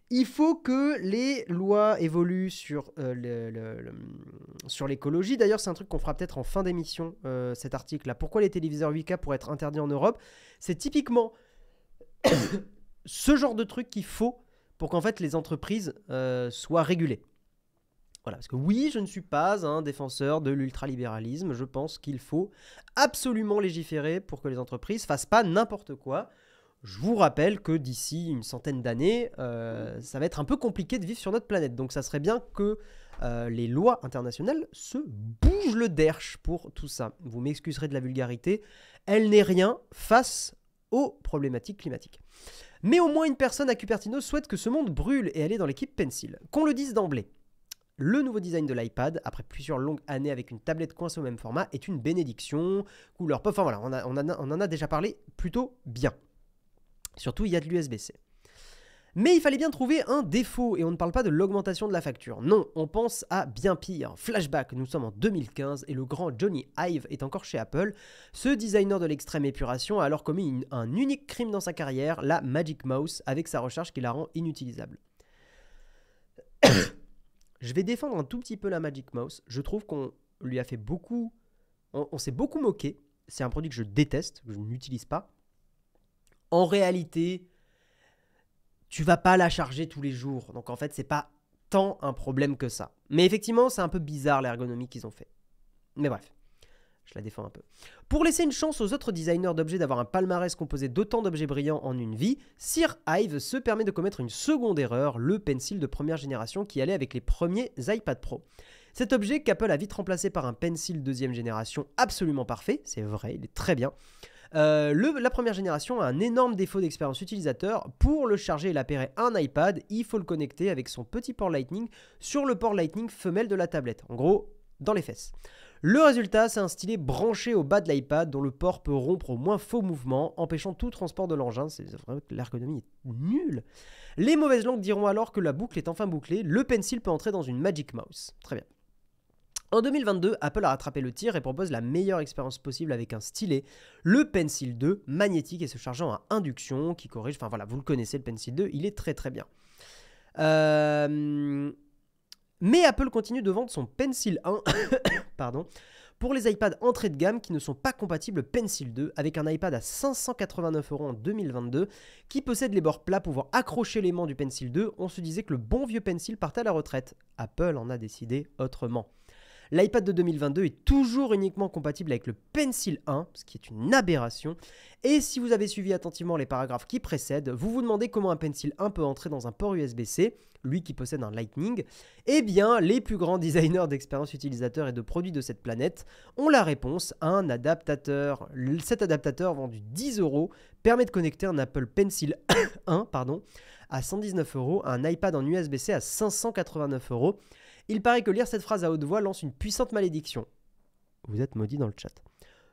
il faut que les lois évoluent sur l'écologie. D'ailleurs, c'est un truc qu'on fera peut-être en fin d'émission, cet article-là. Pourquoi les téléviseurs 8K pourraient être interdits en Europe? C'est typiquement ce genre de truc qu'il faut pour qu'en fait les entreprises soient régulées. Voilà, parce que oui, je ne suis pas un défenseur de l'ultralibéralisme. Je pense qu'il faut absolument légiférer pour que les entreprises fassent pas n'importe quoi. Je vous rappelle que d'ici une centaine d'années, ça va être un peu compliqué de vivre sur notre planète. Donc ça serait bien que les lois internationales se bougent le derche pour tout ça. Vous m'excuserez de la vulgarité, elle n'est rien face aux problématiques climatiques. Mais au moins une personne à Cupertino souhaite que ce monde brûle et elle est dans l'équipe Pencil. Qu'on le dise d'emblée. Le nouveau design de l'iPad, après plusieurs longues années avec une tablette coincée au même format, est une bénédiction. Couleur pop, enfin voilà, on en a déjà parlé plutôt bien. Surtout, il y a de l'USB-C. Mais il fallait bien trouver un défaut, et on ne parle pas de l'augmentation de la facture. Non, on pense à bien pire. Flashback, nous sommes en 2015, et le grand Johnny Ive est encore chez Apple. Ce designer de l'extrême épuration a alors commis un unique crime dans sa carrière, la Magic Mouse, avec sa recharge qui la rend inutilisable. Je vais défendre un tout petit peu la Magic Mouse. Je trouve qu'on lui a fait beaucoup... On s'est beaucoup moqué. C'est un produit que je déteste, que je n'utilise pas. En réalité, tu vas pas la charger tous les jours. Donc en fait, c'est pas tant un problème que ça. Mais effectivement, c'est un peu bizarre l'ergonomie qu'ils ont fait. Mais bref, je la défends un peu. Pour laisser une chance aux autres designers d'objets d'avoir un palmarès composé d'autant d'objets brillants en une vie, Sir Ive se permet de commettre une seconde erreur, le Pencil de première génération qui allait avec les premiers iPad Pro. Cet objet qu'Apple a vite remplacé par un Pencil deuxième génération absolument parfait, c'est vrai, il est très bien. La première génération a un énorme défaut d'expérience utilisateur. Pour le charger et l'appairer un iPad, il faut le connecter avec son petit port Lightning sur le port Lightning femelle de la tablette. En gros, dans les fesses. Le résultat, c'est un stylet branché au bas de l'iPad dont le port peut rompre au moins faux mouvement, empêchant tout transport de l'engin. C'est vrai que l'ergonomie est nulle. Les mauvaises langues diront alors que la boucle est enfin bouclée. Le Pencil peut entrer dans une Magic Mouse. Très bien. En 2022, Apple a rattrapé le tir et propose la meilleure expérience possible avec un stylet, le Pencil 2, magnétique et se chargeant à induction, qui corrige, enfin voilà, vous le connaissez, le Pencil 2, il est très très bien. Mais Apple continue de vendre son Pencil 1 pardon, pour les iPads entrée de gamme qui ne sont pas compatibles Pencil 2, avec un iPad à 589 € en 2022 qui possède les bords plats pouvant accrocher l'aimant du Pencil 2. On se disait que le bon vieux Pencil partait à la retraite. Apple en a décidé autrement. L'iPad de 2022 est toujours uniquement compatible avec le Pencil 1, ce qui est une aberration. Et si vous avez suivi attentivement les paragraphes qui précèdent, vous vous demandez comment un Pencil 1 peut entrer dans un port USB-C, lui qui possède un Lightning. Eh bien, les plus grands designers d'expérience utilisateur et de produits de cette planète ont la réponse, un adaptateur. Cet adaptateur vendu 10 € permet de connecter un Apple Pencil 1 à 119 € à un iPad en USB-C à 589 €. Il paraît que lire cette phrase à haute voix lance une puissante malédiction. Vous êtes maudit dans le chat.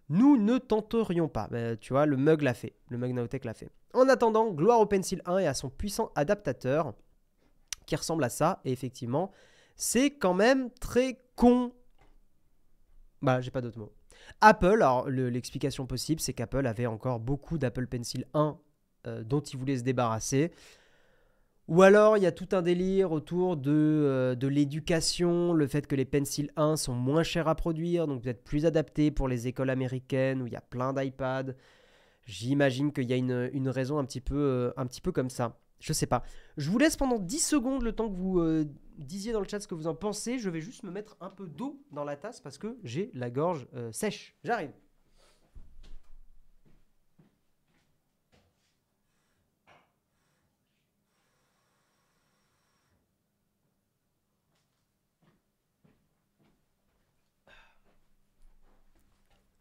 Nous ne tenterions pas. Tu vois, le Mug l'a fait. Le Mug Naotech l'a fait. En attendant, gloire au Pencil 1 et à son puissant adaptateur qui ressemble à ça. Et effectivement, c'est quand même très con. Bah, j'ai pas d'autres mots. Apple, alors l'explication possible, c'est qu'Apple avait encore beaucoup d'Apple Pencil 1 dont il voulait se débarrasser. Ou alors, il y a tout un délire autour de l'éducation, le fait que les Pencil 1 sont moins chers à produire, donc peut-être plus adaptés pour les écoles américaines où il y a plein d'iPads. J'imagine qu'il y a une raison un petit peu comme ça. Je sais pas. Je vous laisse pendant 10 secondes le temps que vous disiez dans le chat ce que vous en pensez. Je vais juste me mettre un peu d'eau dans la tasse parce que j'ai la gorge sèche. J'arrive.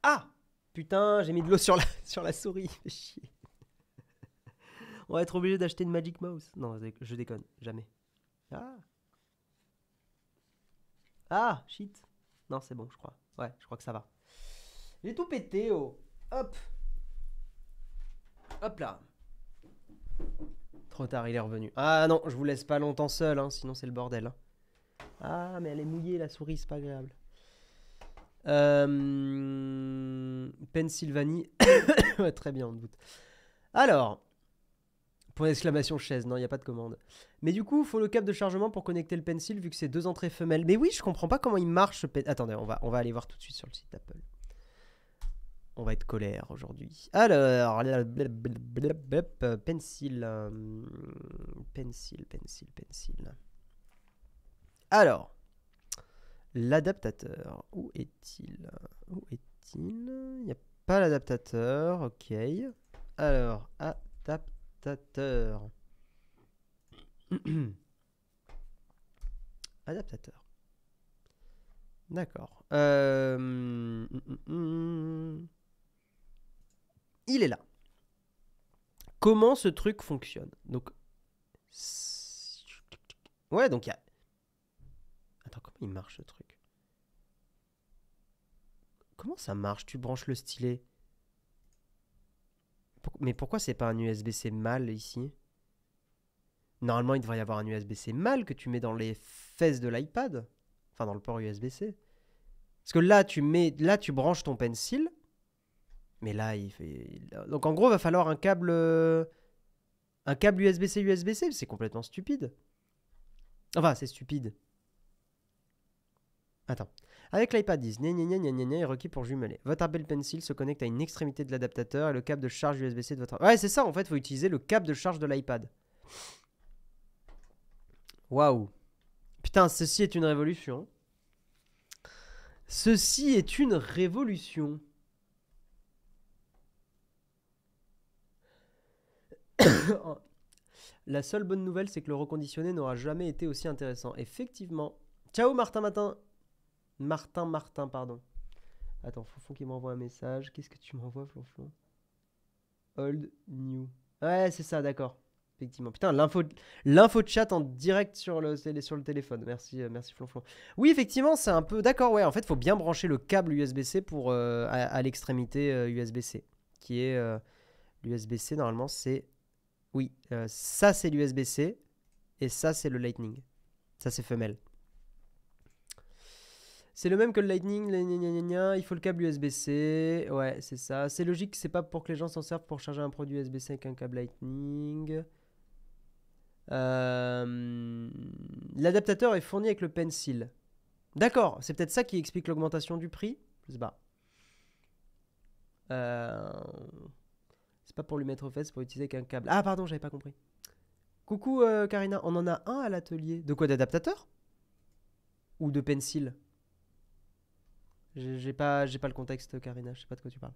Ah! Putain, j'ai mis de l'eau sur la souris. Fais chier. On va être obligé d'acheter une Magic Mouse. Non, je déconne, jamais. Ah. Ah, shit. Non, c'est bon, je crois. Ouais, je crois que ça va. J'ai tout pété, oh. Hop. Hop là. Trop tard, il est revenu. Ah non, je vous laisse pas longtemps seul, hein, sinon c'est le bordel. Hein. Ah, mais elle est mouillée, la souris, c'est pas agréable. Pennsylvanie. Ouais, très bien, on doute. Alors, point d'exclamation chaise, non, il n'y a pas de commande. Mais du coup, il faut le câble de chargement pour connecter le pencil vu que c'est 2 entrées femelles. Mais oui, je comprends pas comment il marche. Attendez, on va aller voir tout de suite sur le site Apple. On va être colère aujourd'hui. Alors, pencil. Alors, l'adaptateur. Où est-il? Il n'y a pas l'adaptateur. Ok. Alors, adaptateur. Adaptateur. D'accord. Il est là. Comment ce truc fonctionne? Donc, ouais, donc il y a... Attends, comment il marche ce truc? Comment ça marche? Tu branches le stylet. Mais pourquoi c'est pas un USB-C mâle ici? Normalement, il devrait y avoir un USB-C mâle que tu mets dans les fesses de l'iPad. Enfin, dans le port USB-C. Parce que là, tu branches ton pencil. Mais là, il fait... Donc en gros, il va falloir un câble USB-C USB-C. C'est complètement stupide. Enfin, c'est stupide. Attends. Avec l'iPad 10, est requis pour jumeler. Votre Apple Pencil se connecte à une extrémité de l'adaptateur et le câble de charge USB-C de votre... Ouais, c'est ça, en fait, il faut utiliser le câble de charge de l'iPad. Waouh. Putain, ceci est une révolution. Ceci est une révolution. La seule bonne nouvelle, c'est que le reconditionné n'aura jamais été aussi intéressant. Effectivement. Ciao Martin, pardon. Attends, Flonflon qui m'envoie un message. Qu'est-ce que tu m'envoies, Flonflon? Old, new. Ouais, c'est ça, d'accord. Effectivement. Putain, l'info de chat en direct sur le téléphone. Merci, merci Flonflon. Oui, effectivement, c'est un peu... D'accord, ouais. En fait, il faut bien brancher le câble USB-C pour, à l'extrémité USB-C. Qui est... l'USB-C, normalement, c'est... Oui, ça, c'est l'USB-C. Et ça, c'est le Lightning. Ça, c'est femelle. C'est le même que le Lightning. Il faut le câble USB-C. Ouais, c'est ça. C'est logique. C'est pas pour que les gens s'en servent pour charger un produit USB-C avec un câble Lightning. L'adaptateur est fourni avec le Pencil. D'accord. C'est peut-être ça qui explique l'augmentation du prix. Je sais pas. C'est pas pour lui mettre aux fesses, c'est pour utiliser avec un câble. Ah, pardon, j'avais pas compris. Coucou Karina, on en a un à l'atelier. De quoi, d'adaptateur? Ou de pencil? J'ai pas le contexte, Karina, je sais pas de quoi tu parles.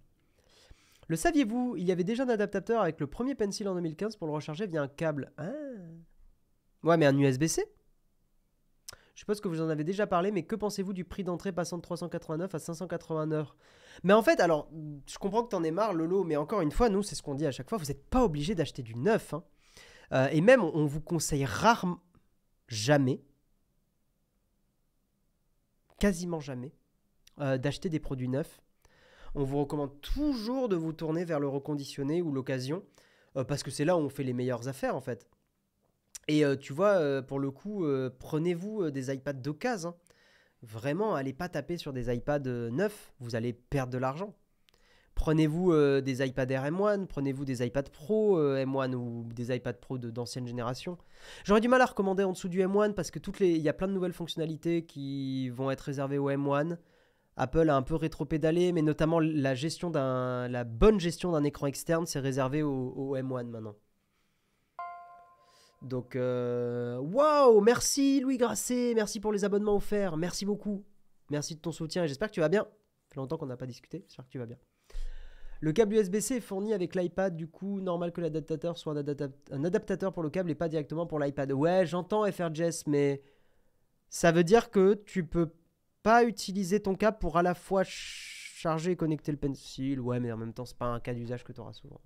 Le saviez-vous? Il y avait déjà un adaptateur avec le premier pencil en 2015 pour le recharger via un câble. Ah. Ouais, mais un USB-C? Je suppose que vous en avez déjà parlé, mais que pensez-vous du prix d'entrée passant de 389 à 589? Mais en fait, alors, je comprends que t'en aies marre, Lolo, mais encore une fois, nous, c'est ce qu'on dit à chaque fois, vous n'êtes pas obligé d'acheter du neuf. Hein. Et même, on vous conseille rarement, jamais, quasiment jamais, d'acheter des produits neufs. On vous recommande toujours de vous tourner vers le reconditionné ou l'occasion, parce que c'est là où on fait les meilleures affaires, en fait. Et tu vois, pour le coup, prenez-vous des iPads d'occasion. Hein. Vraiment, allez pas taper sur des iPads neufs, vous allez perdre de l'argent. Prenez-vous des iPad Air M1, prenez-vous des iPad Pro M1 ou des iPad Pro d'ancienne génération. J'aurais du mal à recommander en dessous du M1 parce que il y a plein de nouvelles fonctionnalités qui vont être réservées au M1. Apple a un peu rétro-pédalé, mais notamment la bonne gestion d'un écran externe, c'est réservé au M1 maintenant. Donc, waouh, merci Louis Grasset, merci pour les abonnements offerts, merci beaucoup. Merci de ton soutien et j'espère que tu vas bien. Ça fait longtemps qu'on n'a pas discuté, j'espère que tu vas bien. Le câble USB-C est fourni avec l'iPad, du coup, normal que l'adaptateur soit un adaptateur pour le câble et pas directement pour l'iPad. Ouais, j'entends FRJS, mais ça veut dire que tu peux pas utiliser ton câble pour à la fois charger et connecter le pencil. Ouais, mais en même temps, c'est pas un cas d'usage que tu auras souvent.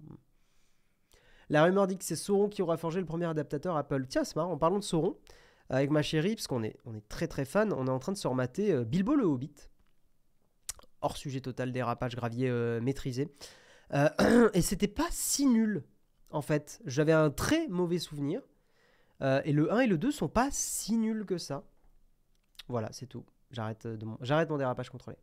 La rumeur dit que c'est Sauron qui aura forgé le premier adaptateur Apple. Tiens, c'est marrant, en parlant de Sauron, avec ma chérie, parce qu'on est très très fan, on est en train de se remater Bilbo le Hobbit. Hors sujet total, dérapage gravier maîtrisé. Et c'était pas si nul, en fait. J'avais un très mauvais souvenir. Et le 1 et le 2 sont pas si nuls que ça. Voilà, c'est tout. J'arrête mon dérapage contrôlé.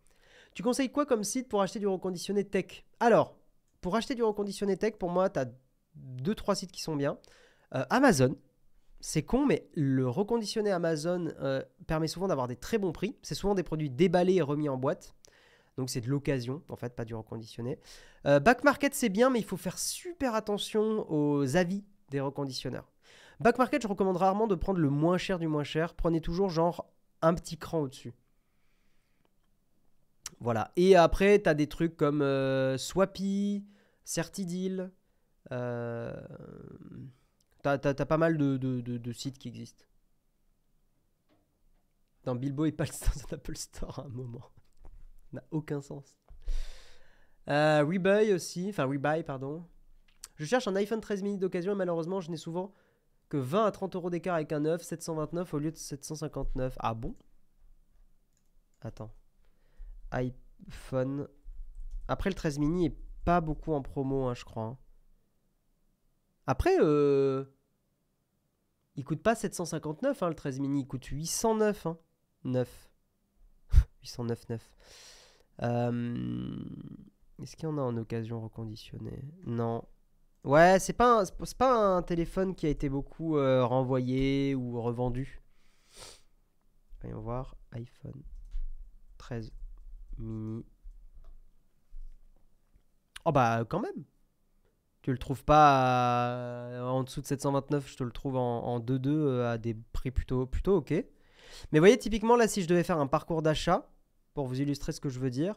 Tu conseilles quoi comme site pour acheter du reconditionné tech? Alors, pour acheter du reconditionné tech, pour moi, tu as 2-3 sites qui sont bien. Amazon, c'est con, mais le reconditionné Amazon permet souvent d'avoir des très bons prix. C'est souvent des produits déballés et remis en boîte. Donc c'est de l'occasion, en fait, pas du reconditionné. Back Market, c'est bien, mais il faut faire super attention aux avis des reconditionneurs. Back Market, je recommande rarement de prendre le moins cher du moins cher. Prenez toujours genre un petit cran au-dessus. Voilà. Et après, tu as des trucs comme Swappy, Certideal. T'as pas mal de sites qui existent. Dans Bilbo et pas le Apple Store à un moment. Ça n'a aucun sens. Rebuy aussi. Enfin, Rebuy, pardon. Je cherche un iPhone 13 mini d'occasion et malheureusement, je n'ai souvent que 20 à 30 euros d'écart avec un neuf, 729 au lieu de 759. Ah bon? Attends. iPhone. Après, le 13 mini est pas beaucoup en promo, hein, je crois. Hein. Après, il coûte pas 759, hein, le 13 mini. Il coûte 809. Hein. 9. 809, 9. Est-ce qu'il y en a en occasion reconditionnée? Non. Ouais, c'est pas un téléphone qui a été beaucoup renvoyé ou revendu. Voyons voir. iPhone 13 mini. Oh bah quand même. Tu le trouves pas en dessous de 729, je te le trouve en 2.2 à des prix plutôt ok. Mais vous voyez, typiquement là, si je devais faire un parcours d'achat, pour vous illustrer ce que je veux dire,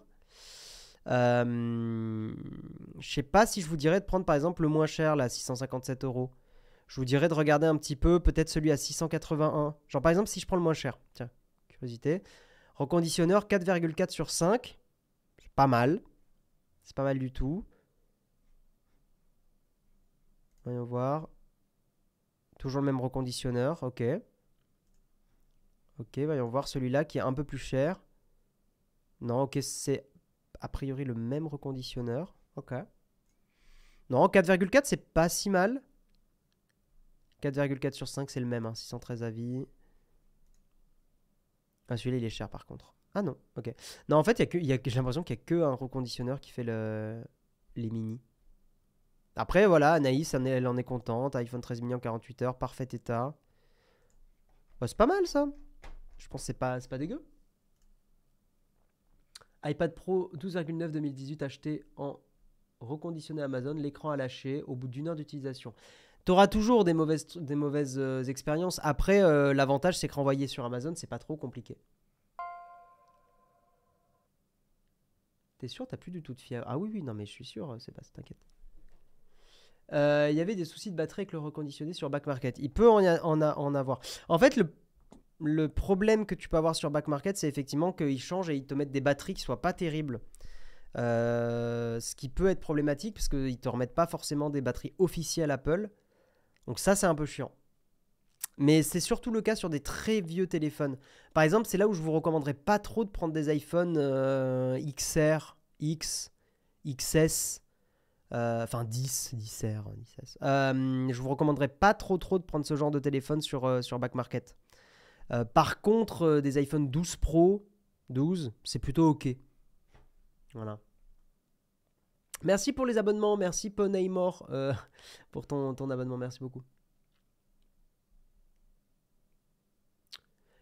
je sais pas si je vous dirais de prendre par exemple le moins cher, là, 657 euros. Je vous dirais de regarder un petit peu, peut-être celui à 681. Genre par exemple, si je prends le moins cher, tiens, curiosité. Reconditionneur 4,4 sur 5. C'est pas mal. C'est pas mal du tout. Voyons voir. Toujours le même reconditionneur, ok. Ok, voyons voir celui-là qui est un peu plus cher. Non, ok, c'est a priori le même reconditionneur. Ok. Non, 4,4 c'est pas si mal. 4,4 sur 5 c'est le même, hein, 613 avis. Ah, celui-là il est cher par contre. Ah non, ok. Non, en fait, j'ai l'impression qu'il n'y a que un reconditionneur qui fait les mini. Après, voilà, Anaïs, elle en est contente. iPhone 13 mini en 48 heures, parfait état. Bah, c'est pas mal ça. Je pense que c'est pas dégueu. iPad Pro 12,9 2018 acheté en reconditionné Amazon, l'écran a lâché au bout d'une heure d'utilisation. Tu auras toujours des mauvaises expériences. Après, l'avantage, c'est que renvoyer sur Amazon, c'est pas trop compliqué. T'es sûr, t'as plus du tout de fièvre? Ah oui, oui, non, mais je suis sûr, c'est pas, t'inquiète. Il y avait des soucis de batterie avec le reconditionné sur Back Market. Il peut en avoir. En fait, le problème que tu peux avoir sur Back Market, c'est effectivement qu'ils changent et ils te mettent des batteries qui soient pas terribles. Ce qui peut être problématique parce qu'ils te remettent pas forcément des batteries officielles Apple. Donc ça, c'est un peu chiant. Mais c'est surtout le cas sur des très vieux téléphones. Par exemple, c'est là où je vous recommanderais pas trop de prendre des iPhone XR, X, XS, enfin 10, 10R, 10S. Je vous recommanderais pas trop de prendre ce genre de téléphone sur Back Market. Par contre, des iPhone 12 Pro, 12, c'est plutôt ok. Voilà. Merci pour les abonnements, merci Poneymore pour ton abonnement, merci beaucoup.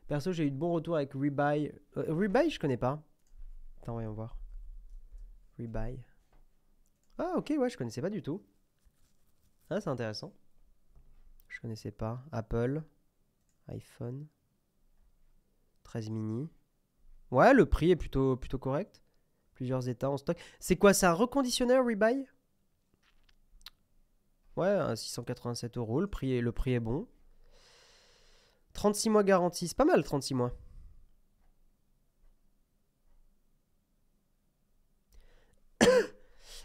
Perso, j'ai eu de bons retours avec Rebuy. Rebuy, je connais pas. Attends, voyons voir. Rebuy. Ah, ok, ouais, je connaissais pas du tout. Ah, c'est intéressant. Je connaissais pas. Apple, iPhone, 13 mini. Ouais, le prix est plutôt correct. Plusieurs états en stock. C'est quoi, c'est un reconditionneur Rebuy? Ouais, 687 euros. Le prix est bon. 36 mois garantie. C'est pas mal, 36 mois.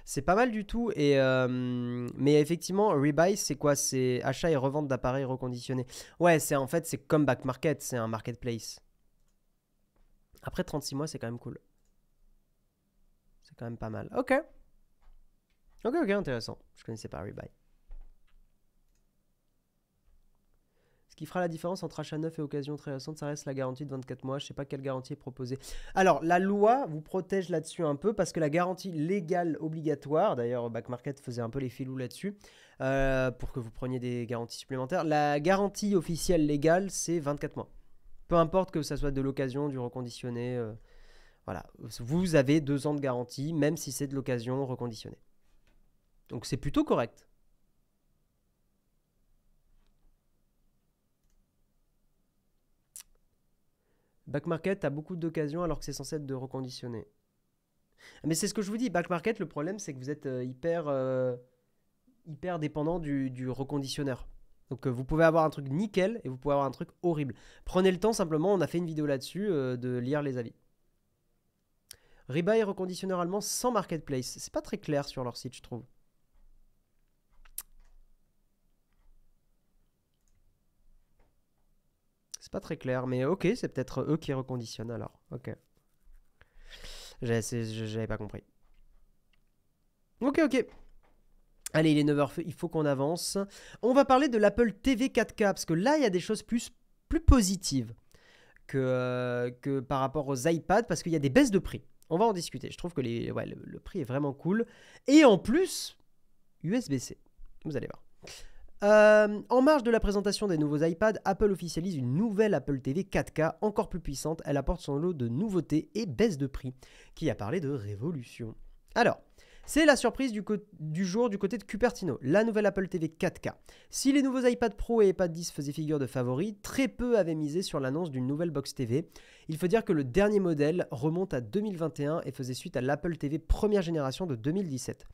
C'est pas mal du tout. Mais effectivement, rebuy, c'est quoi? C'est achat et revente d'appareils reconditionnés. Ouais, en fait, c'est comme Back Market, c'est un marketplace. Après 36 mois, c'est quand même cool. C'est quand même pas mal. Ok. Ok, ok, intéressant. Je connaissais pas rebuy. Ce qui fera la différence entre achat neuf et occasion très récente, ça reste la garantie de 24 mois. Je sais pas quelle garantie est proposée. Alors, la loi vous protège là-dessus un peu parce que la garantie légale obligatoire, d'ailleurs, Back Market faisait un peu les filous là-dessus, pour que vous preniez des garanties supplémentaires. La garantie officielle légale, c'est 24 mois. Peu importe que ça soit de l'occasion, du reconditionné. Voilà. Vous avez 2 ans de garantie, même si c'est de l'occasion reconditionné. Donc, c'est plutôt correct. Back Market a beaucoup d'occasions alors que c'est censé être de reconditionné. Mais c'est ce que je vous dis, Back Market, le problème c'est que vous êtes hyper dépendant du reconditionneur. Donc vous pouvez avoir un truc nickel et vous pouvez avoir un truc horrible. Prenez le temps simplement, on a fait une vidéo là-dessus, de lire les avis. Rebuy reconditionneur allemand sans marketplace. C'est pas très clair sur leur site, je trouve. C'est pas très clair, mais ok, c'est peut-être eux qui reconditionnent alors. Ok. J'avais pas compris. Ok, ok. Allez, il est 9h, il faut qu'on avance. On va parler de l'Apple TV 4K, parce que là, il y a des choses plus positives que par rapport aux iPads, parce qu'il y a des baisses de prix. On va en discuter. Je trouve que le prix est vraiment cool. Et en plus, USB-C. Vous allez voir. En marge de la présentation des nouveaux iPads, Apple officialise une nouvelle Apple TV 4K encore plus puissante. Elle apporte son lot de nouveautés et baisse de prix. Qui a parlé de révolution. Alors, c'est la surprise du jour du côté de Cupertino, la nouvelle Apple TV 4K. Si les nouveaux iPad Pro et iPad 10 faisaient figure de favoris, très peu avaient misé sur l'annonce d'une nouvelle box TV. Il faut dire que le dernier modèle remonte à 2021 et faisait suite à l'Apple TV première génération de 2017.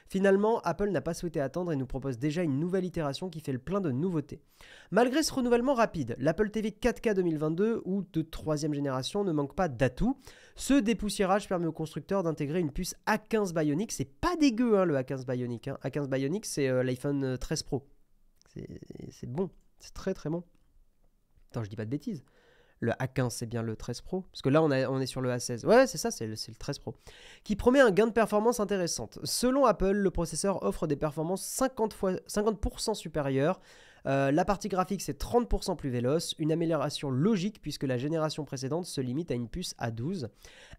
Finalement, Apple n'a pas souhaité attendre et nous propose déjà une nouvelle itération qui fait le plein de nouveautés. Malgré ce renouvellement rapide, l'Apple TV 4K 2022 ou de 3e génération ne manque pas d'atouts. Ce dépoussiérage permet au constructeur d'intégrer une puce A15 Bionic. C'est pas dégueu, hein, le A15 Bionic. Hein. A15 Bionic, c'est l'iPhone 13 Pro. C'est bon, c'est très très bon. Attends, je dis pas de bêtises. Le A15, c'est bien le 13 Pro. Parce que là, on est sur le A16. Ouais, c'est ça, c'est le 13 Pro. Qui promet un gain de performance intéressante. Selon Apple, le processeur offre des performances 50% supérieures. La partie graphique, c'est 30% plus véloce. Une amélioration logique puisque la génération précédente se limite à une puce A12.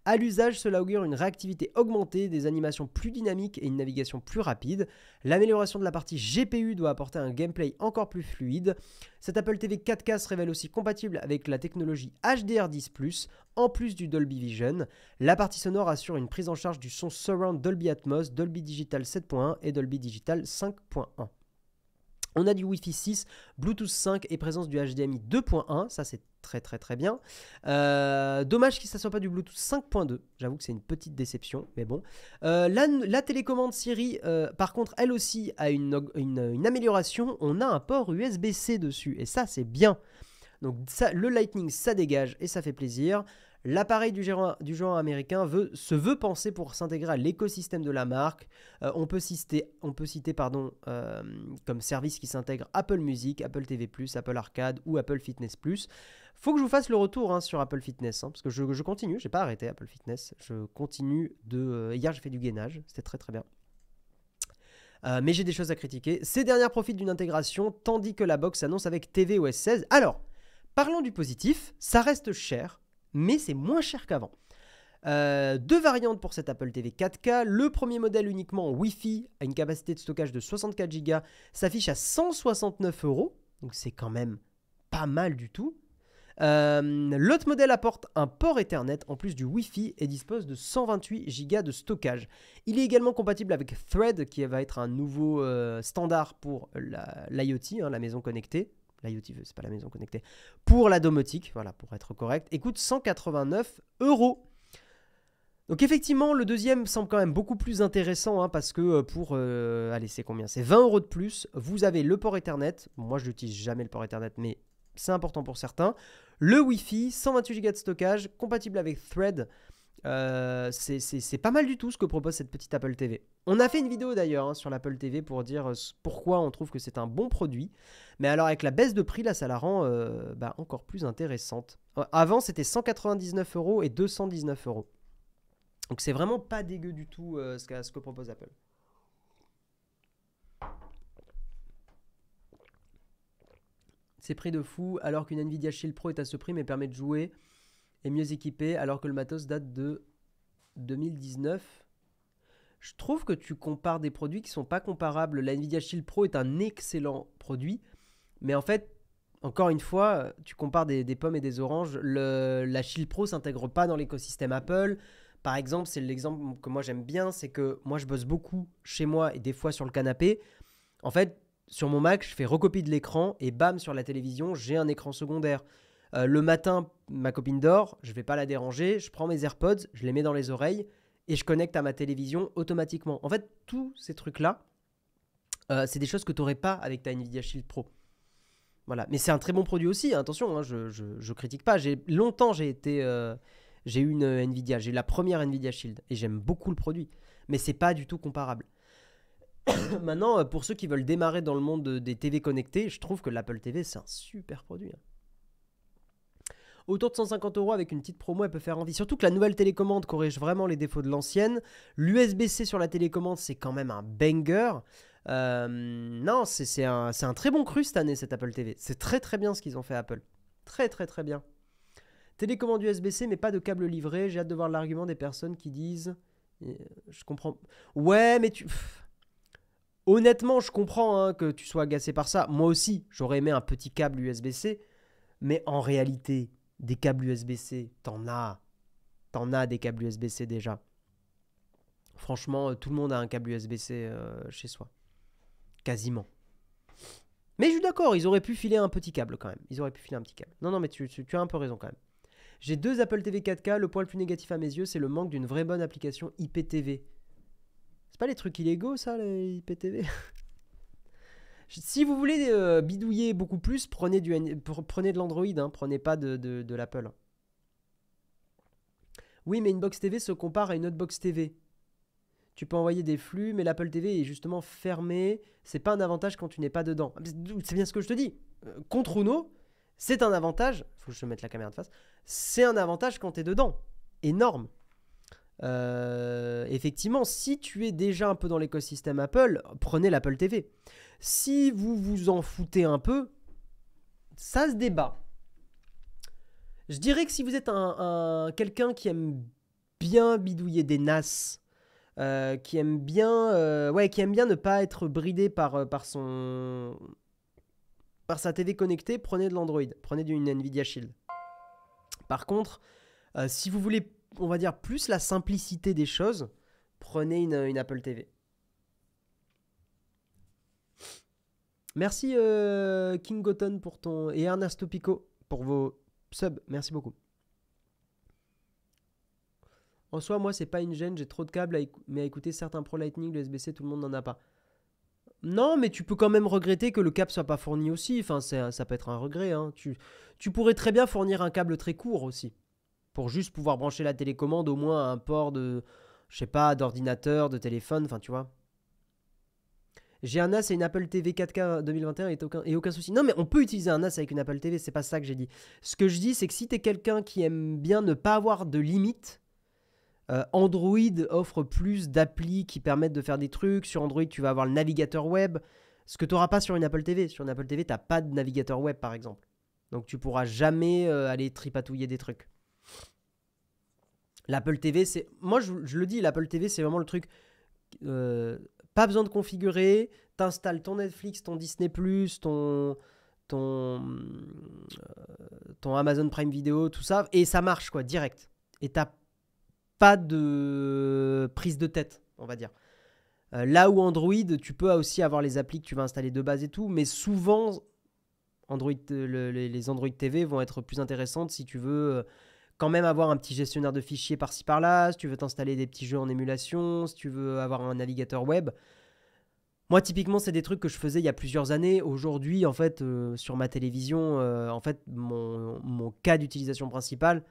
À l'usage, cela augure une réactivité augmentée, des animations plus dynamiques et une navigation plus rapide. L'amélioration de la partie GPU doit apporter un gameplay encore plus fluide. Cette Apple TV 4K se révèle aussi compatible avec la technologie HDR10+, en plus du Dolby Vision. La partie sonore assure une prise en charge du son Surround Dolby Atmos, Dolby Digital 7.1 et Dolby Digital 5.1. On a du Wi-Fi 6, Bluetooth 5 et présence du HDMI 2.1, ça c'est très très très bien. Dommage qu'il ne soit pas du Bluetooth 5.2, j'avoue que c'est une petite déception, mais bon. La télécommande Siri, par contre, elle aussi a une amélioration, on a un port USB-C dessus, et ça c'est bien. Donc ça, le Lightning, ça dégage et ça fait plaisir. L'appareil du géant américain se veut penser pour s'intégrer à l'écosystème de la marque. On peut citer comme service qui s'intègre Apple Music, Apple TV+, Apple Arcade ou Apple Fitness+. Faut que je vous fasse le retour sur Apple Fitness, parce que je continue, j'ai pas arrêté Apple Fitness. Je continue hier j'ai fait du gainage, c'était très très bien. Mais j'ai des choses à critiquer. Ces dernières profitent d'une intégration, tandis que la box annonce avec tvOS 16. Alors, parlons du positif, ça reste cher, mais c'est moins cher qu'avant. 2 variantes pour cette Apple TV 4K. Le premier modèle uniquement en Wi-Fi, à une capacité de stockage de 64 Go, s'affiche à 169 €, donc c'est quand même pas mal du tout. L'autre modèle apporte un port Ethernet en plus du Wi-Fi et dispose de 128 Go de stockage. Il est également compatible avec Thread, qui va être un nouveau standard pour l'IoT, la maison connectée. L'iOT, c'est pas la maison connectée. Pour la domotique, voilà, pour être correct, et coûte 189 €. Donc effectivement, le deuxième semble quand même beaucoup plus intéressant, parce que pour, allez, c'est combien? C'est 20 € de plus. Vous avez le port Ethernet. Moi, je n'utilise jamais le port Ethernet, mais c'est important pour certains. Le Wi-Fi, 128 Go de stockage, compatible avec Thread. C'est pas mal du tout ce que propose cette petite Apple TV. On a fait une vidéo d'ailleurs hein, sur l'Apple TV pour dire pourquoi on trouve que c'est un bon produit. Mais alors avec la baisse de prix, là, ça la rend encore plus intéressante. Avant, c'était 199 € et 219 €. Donc c'est vraiment pas dégueu du tout ce que propose Apple. C'est prix de fou, alors qu'une Nvidia Shield Pro est à ce prix mais permet de jouer et mieux équipé, alors que le matos date de 2019. Je trouve que tu compares des produits qui sont pas comparables. La Nvidia Shield Pro est un excellent produit, mais en fait, encore une fois, tu compares des pommes et des oranges. La Shield Pro s'intègre pas dans l'écosystème Apple. Par exemple, c'est l'exemple que moi j'aime bien, c'est que moi je bosse beaucoup chez moi et des fois sur le canapé. En fait, sur mon Mac, je fais recopie de l'écran et bam, sur la télévision, j'ai un écran secondaire. Le matin, ma copine dort, je ne vais pas la déranger, je prends mes AirPods, je les mets dans les oreilles et je connecte à ma télévision automatiquement. En fait, tous ces trucs-là, c'est des choses que tu n'aurais pas avec ta Nvidia Shield Pro. Voilà. Mais c'est un très bon produit aussi, hein, attention, hein, je critique pas. Longtemps, j'ai eu une Nvidia, j'ai eu la première Nvidia Shield et j'aime beaucoup le produit. Mais c'est pas du tout comparable. Maintenant, pour ceux qui veulent démarrer dans le monde des TV connectées, je trouve que l'Apple TV, c'est un super produit. Autour de 150 € avec une petite promo, elle peut faire envie. Surtout que la nouvelle télécommande corrige vraiment les défauts de l'ancienne. L'USB-C sur la télécommande, c'est quand même un banger. Non, c'est un très bon cru cette année, cette Apple TV. C'est très très bien ce qu'ils ont fait Apple. Très très très bien. Télécommande USB-C, mais pas de câble livré. J'ai hâte de voir l'argument des personnes qui disent... Je comprends... Ouais, mais tu... Honnêtement, je comprends hein, que tu sois agacé par ça. Moi aussi, j'aurais aimé un petit câble USB-C. Mais en réalité, des câbles USB-C, t'en as. T'en as des câbles USB-C déjà. Franchement, tout le monde a un câble USB-C chez soi. Quasiment. Mais je suis d'accord, ils auraient pu filer un petit câble quand même. Ils auraient pu filer un petit câble. Non, non, mais tu as un peu raison quand même. J'ai 2 Apple TV 4K. Le point le plus négatif à mes yeux, c'est le manque d'une vraie bonne application IPTV. C'est pas les trucs illégaux, ça, les IPTV? Si vous voulez bidouiller beaucoup plus, prenez de l'Android, hein, prenez pas de l'Apple. Oui, mais une box TV se compare à une autre box TV. Tu peux envoyer des flux, mais l'Apple TV est justement fermée. C'est pas un avantage quand tu n'es pas dedans. C'est bien ce que je te dis. Contre Uno, c'est un avantage. Faut que je te mette la caméra de face. C'est un avantage quand tu es dedans. Énorme. Effectivement, si tu es déjà un peu dans l'écosystème Apple, prenez l'Apple TV. Si vous vous en foutez un peu, ça se débat. Je dirais que si vous êtes quelqu'un qui aime bien bidouiller des NAS, qui aime bien ne pas être bridé par sa TV connectée, prenez de l'Android, prenez d'une Nvidia Shield. Par contre, si vous voulez, on va dire, plus la simplicité des choses, prenez une Apple TV. Merci King Goton et Ernesto Pico pour vos subs. Merci beaucoup. En soi, moi, c'est pas une gêne, j'ai trop de câbles, mais à écouter certains Pro Lightning, le USB-C, tout le monde n'en a pas. Non, mais tu peux quand même regretter que le câble soit pas fourni aussi. Enfin, ça peut être un regret. Hein. Tu pourrais très bien fournir un câble très court aussi. Pour juste pouvoir brancher la télécommande au moins à un port d'ordinateur, de téléphone, enfin tu vois. J'ai un NAS et une Apple TV 4K 2021 et aucun souci. Non, mais on peut utiliser un NAS avec une Apple TV, c'est pas ça que j'ai dit. Ce que je dis, c'est que si t'es quelqu'un qui aime bien ne pas avoir de limites, Android offre plus d'applis qui permettent de faire des trucs. Sur Android, tu vas avoir le navigateur web, ce que tu n'auras pas sur une Apple TV. Sur une Apple TV, tu n'as pas de navigateur web, par exemple. Donc, tu pourras jamais aller tripatouiller des trucs. L'Apple TV, c'est... Moi, je le dis, l'Apple TV, c'est vraiment le truc... pas besoin de configurer. T'installes ton Netflix, ton Disney+, ton Amazon Prime Video, tout ça. Et ça marche, quoi, direct. Et t'as pas de prise de tête, on va dire. Là où Android, tu peux aussi avoir les applis que tu vas installer de base et tout, mais souvent, les Android TV vont être plus intéressantes si tu veux quand même avoir un petit gestionnaire de fichiers par-ci par-là, si tu veux t'installer des petits jeux en émulation, si tu veux avoir un navigateur web. Moi, typiquement, c'est des trucs que je faisais il y a plusieurs années. Aujourd'hui, en fait, sur ma télévision, en fait, mon cas d'utilisation principal,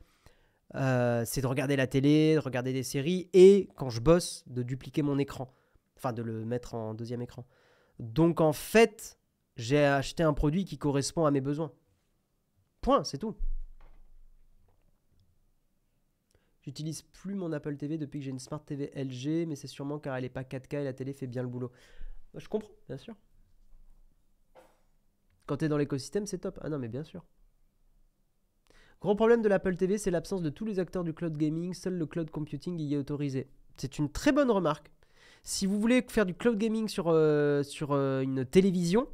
c'est de regarder la télé, de regarder des séries et quand je bosse, de dupliquer mon écran. Enfin, de le mettre en deuxième écran. Donc en fait, j'ai acheté un produit qui correspond à mes besoins. Point, c'est tout. J'utilise plus mon Apple TV depuis que j'ai une Smart TV LG, mais c'est sûrement car elle n'est pas 4K et la télé fait bien le boulot. Je comprends, bien sûr. Quand tu es dans l'écosystème, c'est top. Ah non, mais bien sûr. Gros problème de l'Apple TV, c'est l'absence de tous les acteurs du cloud gaming. Seul le cloud computing y est autorisé. C'est une très bonne remarque. Si vous voulez faire du cloud gaming sur une télévision,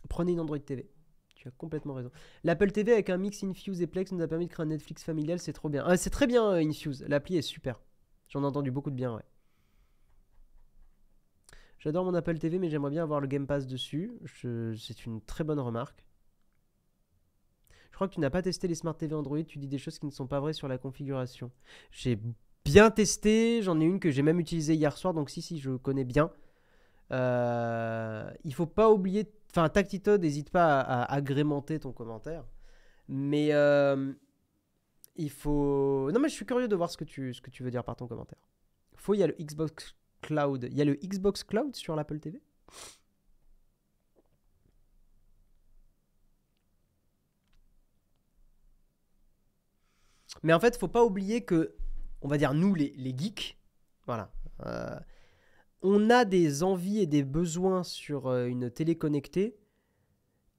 prenez une Android TV. Tu as complètement raison. L'Apple TV avec un mix Infuse et Plex nous a permis de créer un Netflix familial, c'est trop bien. C'est très bien Infuse, l'appli est super. J'en ai entendu beaucoup de bien, ouais. J'adore mon Apple TV, mais j'aimerais bien avoir le Game Pass dessus. C'est une très bonne remarque. Je crois que tu n'as pas testé les Smart TV Android, tu dis des choses qui ne sont pas vraies sur la configuration. J'ai bien testé, j'en ai une que j'ai même utilisée hier soir, donc si, je connais bien. Il faut pas oublier, enfin Tactito, n'hésite pas à agrémenter ton commentaire, mais il faut... Non mais je suis curieux de voir ce que tu veux dire par ton commentaire. Il y a le Xbox Cloud, il y a le Xbox Cloud sur l'Apple TV. Mais en fait, faut pas oublier que, on va dire nous les geeks, voilà, on a des envies et des besoins sur une télé connectée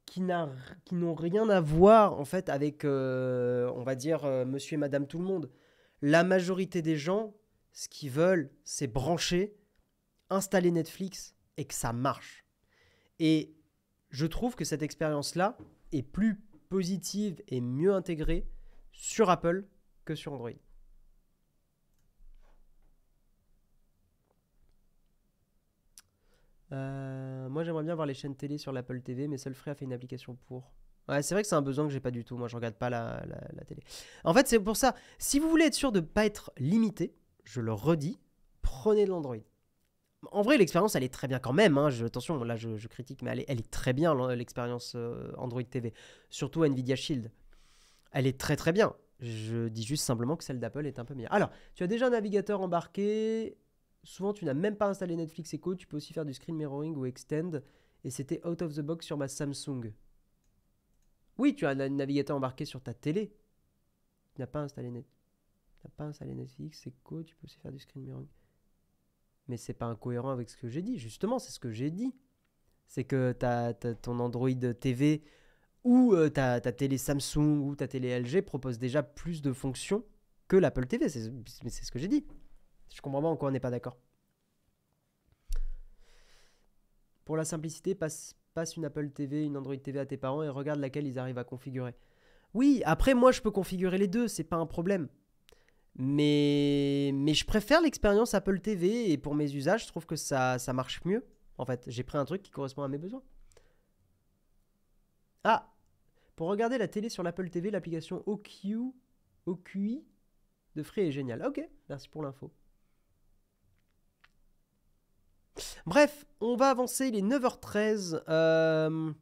qui n'ont rien à voir en fait avec, on va dire, monsieur et madame tout le monde. La majorité des gens, ce qu'ils veulent, c'est brancher, installer Netflix et que ça marche. Et je trouve que cette expérience-là est plus positive et mieux intégrée sur Apple que sur Android. Moi j'aimerais bien voir les chaînes télé sur l'Apple TV, mais Solfray a fait une application pour. Ouais, c'est vrai que c'est un besoin que j'ai pas du tout. Moi je regarde pas la télé. En fait, c'est pour ça. Si vous voulez être sûr de ne pas être limité, je le redis, prenez de l'Android. En vrai, l'expérience, elle est très bien quand même. Hein. Attention, là, je critique, mais elle est très bien, l'expérience Android TV. Surtout Nvidia Shield. Elle est très très bien. Je dis juste simplement que celle d'Apple est un peu meilleure. Alors, tu as déjà un navigateur embarqué. Souvent, tu n'as même pas installé Netflix Echo. Tu peux aussi faire du screen mirroring ou extend. Et c'était out of the box sur ma Samsung. Oui, tu as un navigateur embarqué sur ta télé. Tu n'as pas installé Netflix Echo. Tu peux aussi faire du screen mirroring. Mais c'est pas incohérent avec ce que j'ai dit. Justement, c'est ce que j'ai dit. C'est que t'as ton Android TV ou ta télé Samsung ou ta télé LG propose déjà plus de fonctions que l'Apple TV. C'est ce que j'ai dit. Je comprends pas en quoi on n'est pas d'accord. Pour la simplicité, passe une Apple TV, une Android TV à tes parents et regarde laquelle ils arrivent à configurer. Oui, après moi je peux configurer les deux, c'est pas un problème. Mais je préfère l'expérience Apple TV et pour mes usages, je trouve que ça marche mieux. En fait, j'ai pris un truc qui correspond à mes besoins. Ah, pour regarder la télé sur l'Apple TV, l'application OQI de Free est géniale. Ok, merci pour l'info. Bref, on va avancer, il est 9h13.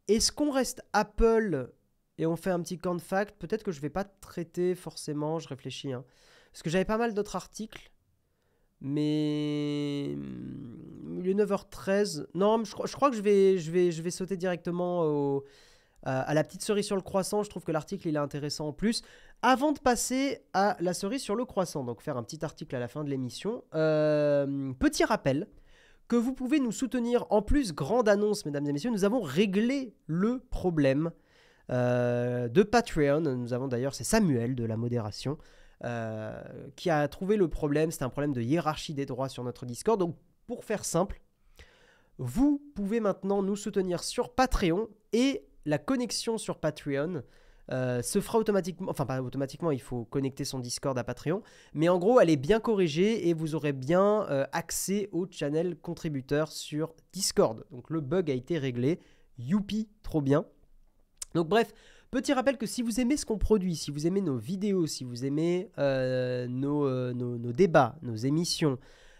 Est-ce qu'on reste Apple et on fait un petit camp de fact? Peut-être que je ne vais pas traiter forcément, je réfléchis. Hein. Parce que j'avais pas mal d'autres articles. Mais il est 9h13. Non, je crois que je vais sauter directement à la petite cerise sur le croissant. Je trouve que l'article il est intéressant en plus. Avant de passer à la cerise sur le croissant, donc faire un petit article à la fin de l'émission, petit rappel que vous pouvez nous soutenir. En plus, grande annonce, mesdames et messieurs, nous avons réglé le problème de Patreon. Nous avons d'ailleurs, c'est Samuel de la modération qui a trouvé le problème. C'est un problème de hiérarchie des droits sur notre Discord. Donc, pour faire simple, vous pouvez maintenant nous soutenir sur Patreon et la connexion sur Patreon se fera automatiquement, enfin pas automatiquement, il faut connecter son Discord à Patreon, mais en gros elle est bien corrigée et vous aurez bien accès au channel contributeur sur Discord. Donc le bug a été réglé, youpi, trop bien. Donc bref, petit rappel que si vous aimez ce qu'on produit, si vous aimez nos vidéos, si vous aimez nos débats, nos émissions,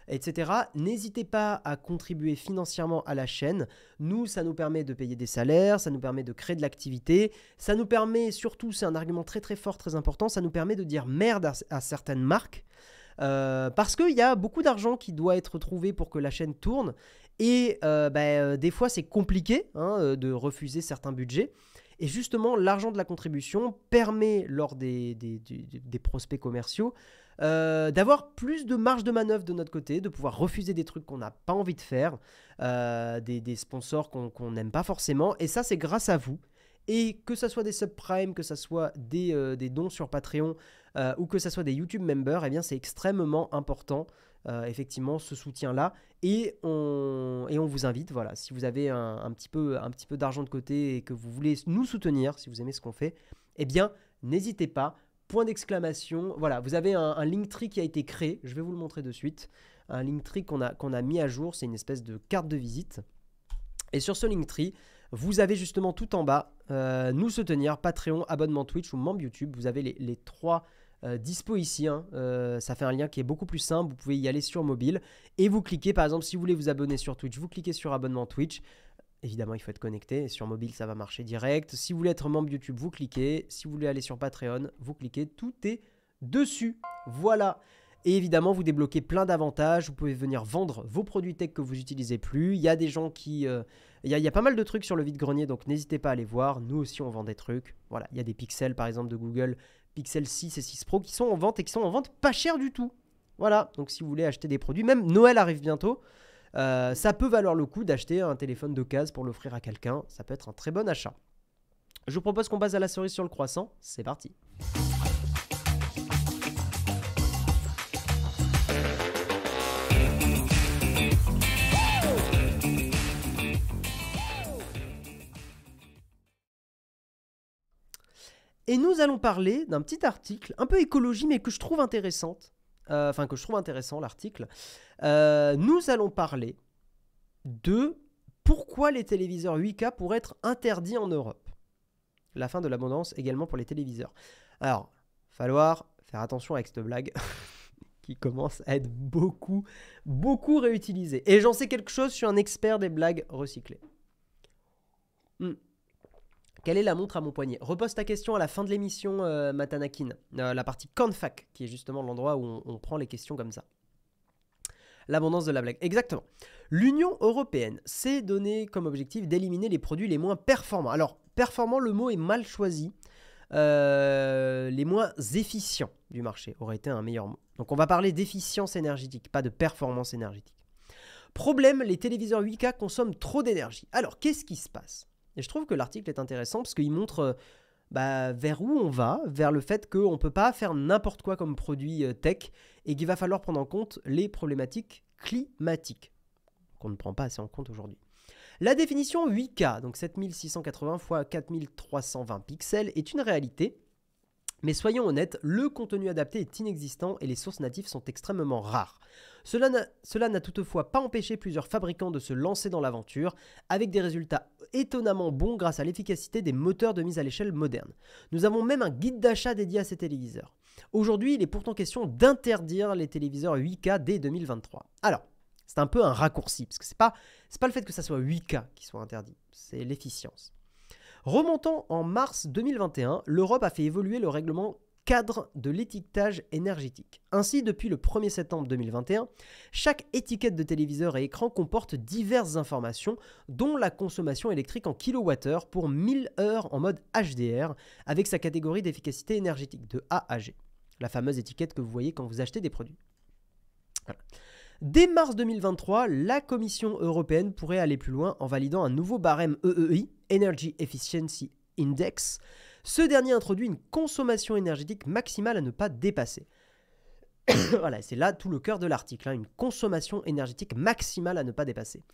etc. N'hésitez pas à contribuer financièrement à la chaîne. Nous, ça nous permet de payer des salaires, ça nous permet de créer de l'activité, ça nous permet surtout, c'est un argument très très fort, très important, ça nous permet de dire merde à certaines marques. Parce qu'il y a beaucoup d'argent qui doit être trouvé pour que la chaîne tourne et des fois c'est compliqué de refuser certains budgets et justement l'argent de la contribution permet lors des prospects commerciaux d'avoir plus de marge de manœuvre de notre côté, de pouvoir refuser des trucs qu'on n'a pas envie de faire, des sponsors qu'on n'aime pas forcément et ça c'est grâce à vous. Et que ça soit des subprimes, que ça soit des dons sur Patreon ou que ça soit des YouTube members, eh bien c'est extrêmement important, effectivement, ce soutien-là. Et on vous invite, voilà, si vous avez un petit peu d'argent de côté et que vous voulez nous soutenir, si vous aimez ce qu'on fait, eh bien n'hésitez pas, point d'exclamation. Voilà, vous avez un Linktree qui a été créé, je vais vous le montrer de suite. Un Linktree qu'on a mis à jour, c'est une espèce de carte de visite. Et sur ce Linktree, vous avez justement tout en bas, nous soutenir, Patreon, abonnement Twitch ou membre YouTube. Vous avez les trois dispo ici. Ça fait un lien qui est beaucoup plus simple. Vous pouvez y aller sur mobile et vous cliquez. Par exemple, si vous voulez vous abonner sur Twitch, vous cliquez sur abonnement Twitch. Évidemment, il faut être connecté. Et sur mobile, ça va marcher direct. Si vous voulez être membre YouTube, vous cliquez. Si vous voulez aller sur Patreon, vous cliquez. Tout est dessus. Voilà. Et évidemment, vous débloquez plein d'avantages. Vous pouvez venir vendre vos produits tech que vous n'utilisez plus. Il y a des gens qui... Il y a pas mal de trucs sur le vide-grenier, donc n'hésitez pas à aller voir. Nous aussi, on vend des trucs. Voilà, il y a des Pixels, par exemple, de Google. Pixel 6 et 6 Pro qui sont en vente et qui sont en vente pas cher du tout. Voilà, donc si vous voulez acheter des produits, même Noël arrive bientôt, ça peut valoir le coup d'acheter un téléphone d'occasion pour l'offrir à quelqu'un. Ça peut être un très bon achat. Je vous propose qu'on passe à la cerise sur le croissant. C'est parti. Et nous allons parler d'un petit article, un peu écologie, mais que je trouve intéressante. Que je trouve intéressant, l'article. Nous allons parler de pourquoi les téléviseurs 8K pourraient être interdits en Europe. La fin de l'abondance également pour les téléviseurs. Alors, il va falloir faire attention avec cette blague qui commence à être beaucoup réutilisée. Et j'en sais quelque chose, je suis un expert des blagues recyclées. Quelle est la montre à mon poignet? Repose ta question à la fin de l'émission, Matanakin. La partie Cornfac, qui est justement l'endroit où on prend les questions comme ça. L'abondance de la blague. Exactement. L'Union européenne s'est donné comme objectif d'éliminer les produits les moins performants. Alors, performant, le mot est mal choisi. Les moins efficients du marché aurait été un meilleur mot. Donc, on va parler d'efficience énergétique, pas de performance énergétique. Problème, les téléviseurs 8K consomment trop d'énergie. Alors, qu'est-ce qui se passe? Et je trouve que l'article est intéressant parce qu'il montre vers où on va, vers le fait qu'on ne peut pas faire n'importe quoi comme produit tech et qu'il va falloir prendre en compte les problématiques climatiques qu'on ne prend pas assez en compte aujourd'hui. La définition 8K, donc 7680 x 4320 pixels, est une réalité. Mais soyons honnêtes, le contenu adapté est inexistant et les sources natives sont extrêmement rares. Cela n'a toutefois pas empêché plusieurs fabricants de se lancer dans l'aventure, avec des résultats étonnamment bons grâce à l'efficacité des moteurs de mise à l'échelle modernes. Nous avons même un guide d'achat dédié à ces téléviseurs. Aujourd'hui, il est pourtant question d'interdire les téléviseurs 8K dès 2023. Alors, c'est un peu un raccourci, parce que c'est pas le fait que ça soit 8K qui soit interdit, c'est l'efficience. Remontant en mars 2021, l'Europe a fait évoluer le règlement cadre de l'étiquetage énergétique. Ainsi, depuis le 1er septembre 2021, chaque étiquette de téléviseur et écran comporte diverses informations, dont la consommation électrique en kWh pour 1000 heures en mode HDR, avec sa catégorie d'efficacité énergétique de A à G. La fameuse étiquette que vous voyez quand vous achetez des produits. Voilà. Dès mars 2023, la Commission européenne pourrait aller plus loin en validant un nouveau barème EEI, Energy Efficiency Index. Ce dernier introduit une consommation énergétique maximale à ne pas dépasser. Voilà, c'est là tout le cœur de l'article, une consommation énergétique maximale à ne pas dépasser.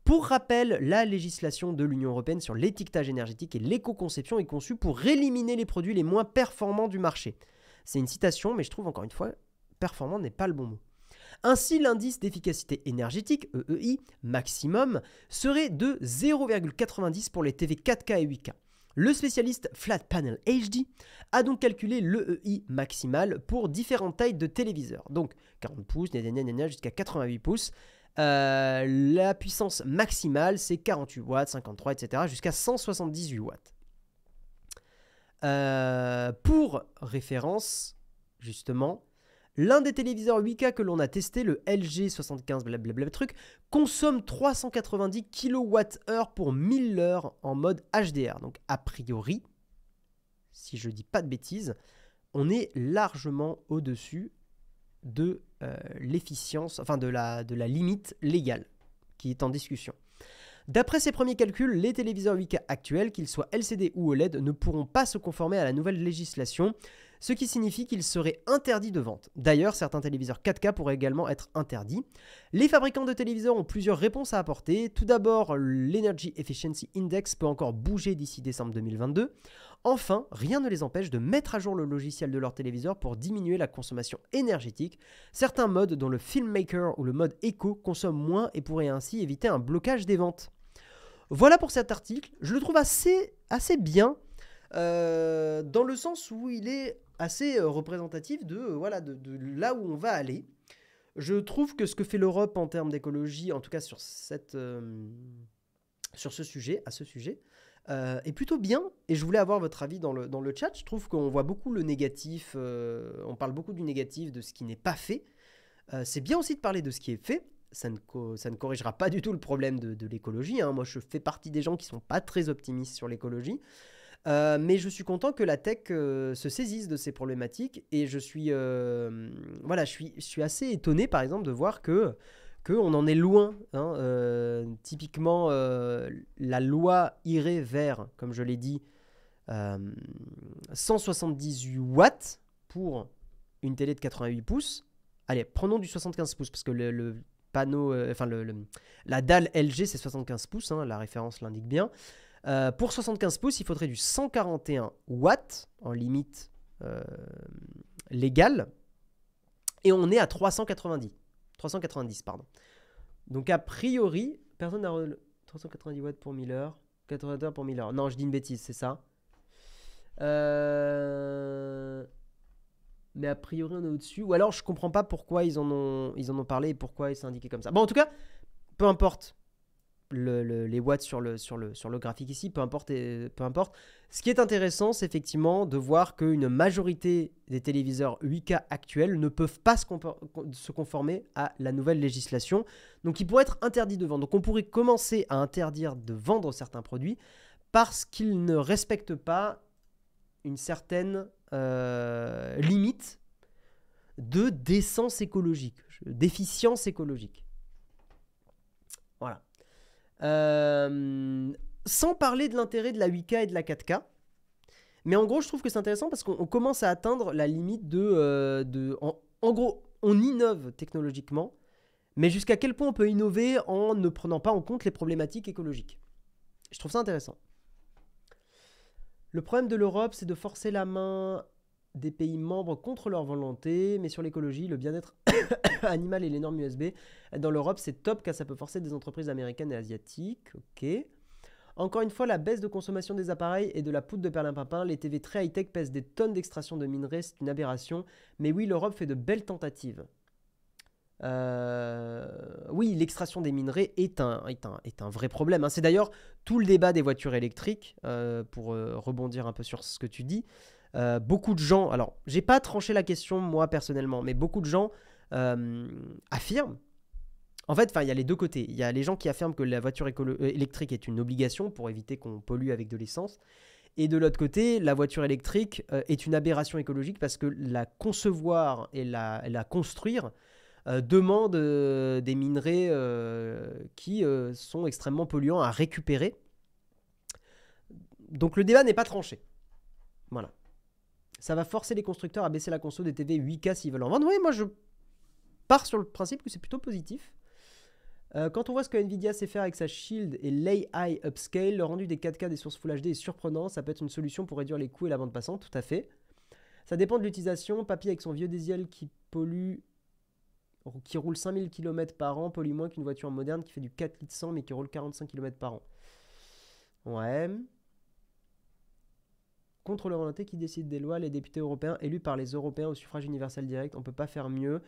Pour rappel, la législation de l'Union européenne sur l'étiquetage énergétique et l'éco-conception est conçue pour éliminer les produits les moins performants du marché. C'est une citation, mais je trouve encore une fois, performant n'est pas le bon mot. Ainsi, l'indice d'efficacité énergétique, EEI, maximum, serait de 0,90 pour les TV 4K et 8K. Le spécialiste Flat Panel HD a donc calculé l'EEI maximal pour différentes tailles de téléviseurs. Donc 40 pouces, jusqu'à 88 pouces. La puissance maximale, c'est 48 watts, 53, etc. jusqu'à 178 watts. Pour référence, justement, l'un des téléviseurs 8K que l'on a testé, le LG 75 blablabla truc, consomme 390 kWh pour 1000 heures en mode HDR. Donc a priori, si je dis pas de bêtises, on est largement au-dessus de l'efficience, enfin de la limite légale qui est en discussion. D'après ces premiers calculs, les téléviseurs 8K actuels, qu'ils soient LCD ou OLED, ne pourront pas se conformer à la nouvelle législation, ce qui signifie qu'ils seraient interdits de vente. D'ailleurs, certains téléviseurs 4K pourraient également être interdits. Les fabricants de téléviseurs ont plusieurs réponses à apporter. Tout d'abord, l'Energy Efficiency Index peut encore bouger d'ici décembre 2022. Enfin, rien ne les empêche de mettre à jour le logiciel de leur téléviseur pour diminuer la consommation énergétique. Certains modes, dont le Filmmaker ou le mode Eco, consomment moins et pourraient ainsi éviter un blocage des ventes. Voilà pour cet article. Je le trouve assez bien, dans le sens où il est assez représentatif de là où on va aller. Je trouve que ce que fait l'Europe en termes d'écologie, en tout cas sur ce sujet, est plutôt bien. Et je voulais avoir votre avis dans le chat. Je trouve qu'on voit beaucoup le négatif, on parle beaucoup du négatif, de ce qui n'est pas fait. C'est bien aussi de parler de ce qui est fait. Ça ne corrigera pas du tout le problème de l'écologie. Hein. Moi, je fais partie des gens qui ne sont pas très optimistes sur l'écologie. Mais je suis content que la tech se saisisse de ces problématiques. Et je suis assez étonné, par exemple, de voir qu'on en est loin. Hein. Typiquement, la loi irait vers, comme je l'ai dit, 178 watts pour une télé de 88 pouces. Allez, prenons du 75 pouces, parce que le panneau, la dalle LG, c'est 75 pouces, hein, la référence l'indique bien. Pour 75 pouces, il faudrait du 141 watts en limite légale. Et on est à 390, pardon. Donc a priori, personne n'a 390 watts pour 1000 heures, 80 heures pour 1000 heures. Non, je dis une bêtise, c'est ça. Mais a priori on est au-dessus. Ou alors je comprends pas pourquoi ils en ont parlé et pourquoi c'est indiqué comme ça. Bon, en tout cas, peu importe les watts sur le graphique ici, peu importe. Ce qui est intéressant, c'est effectivement de voir qu'une majorité des téléviseurs 8K actuels ne peuvent pas se conformer à la nouvelle législation. Donc ils pourraient être interdits de vendre. Donc on pourrait commencer à interdire de vendre certains produits parce qu'ils ne respectent pas une certaine limite de décence écologique, d'efficience écologique. Voilà. Sans parler de l'intérêt de la 8K et de la 4K. Mais en gros, je trouve que c'est intéressant parce qu'on commence à atteindre la limite en gros, on innove technologiquement, mais jusqu'à quel point on peut innover en ne prenant pas en compte les problématiques écologiques. Je trouve ça intéressant. Le problème de l'Europe, c'est de forcer la main des pays membres contre leur volonté, mais sur l'écologie, le bien-être animal et les normes USB, dans l'Europe, c'est top car ça peut forcer des entreprises américaines et asiatiques. Ok. Encore une fois, la baisse de consommation des appareils et de la poudre de perlimpinpin, les TV très high-tech pèsent des tonnes d'extraction de minerais, c'est une aberration. Mais oui, l'Europe fait de belles tentatives. Oui, l'extraction des minerais est un vrai problème. Hein. C'est d'ailleurs tout le débat des voitures électriques, pour rebondir un peu sur ce que tu dis. Beaucoup de gens, alors j'ai pas tranché la question moi personnellement, mais beaucoup de gens affirment, en fait, il y a les deux côtés. Il y a les gens qui affirment que la voiture électrique est une obligation pour éviter qu'on pollue avec de l'essence. Et de l'autre côté, la voiture électrique est une aberration écologique parce que la concevoir et la construire demande des minerais qui sont extrêmement polluants à récupérer. Donc le débat n'est pas tranché. Voilà. Ça va forcer les constructeurs à baisser la conso des TV 8K s'ils veulent en vendre. Oui, moi je pars sur le principe que c'est plutôt positif. Quand on voit ce que Nvidia sait faire avec sa Shield et l'AI Upscale, le rendu des 4K des sources Full HD est surprenant. Ça peut être une solution pour réduire les coûts et la bande passante, tout à fait. Ça dépend de l'utilisation. Papy avec son vieux diesel qui roule 5000 km par an, pollue moins qu'une voiture moderne qui fait du 4 litres 100 mais qui roule 45 km par an. Ouais. contre leur volonté qui décide des lois, les députés européens élus par les Européens au suffrage universel direct. On ne peut pas faire mieux.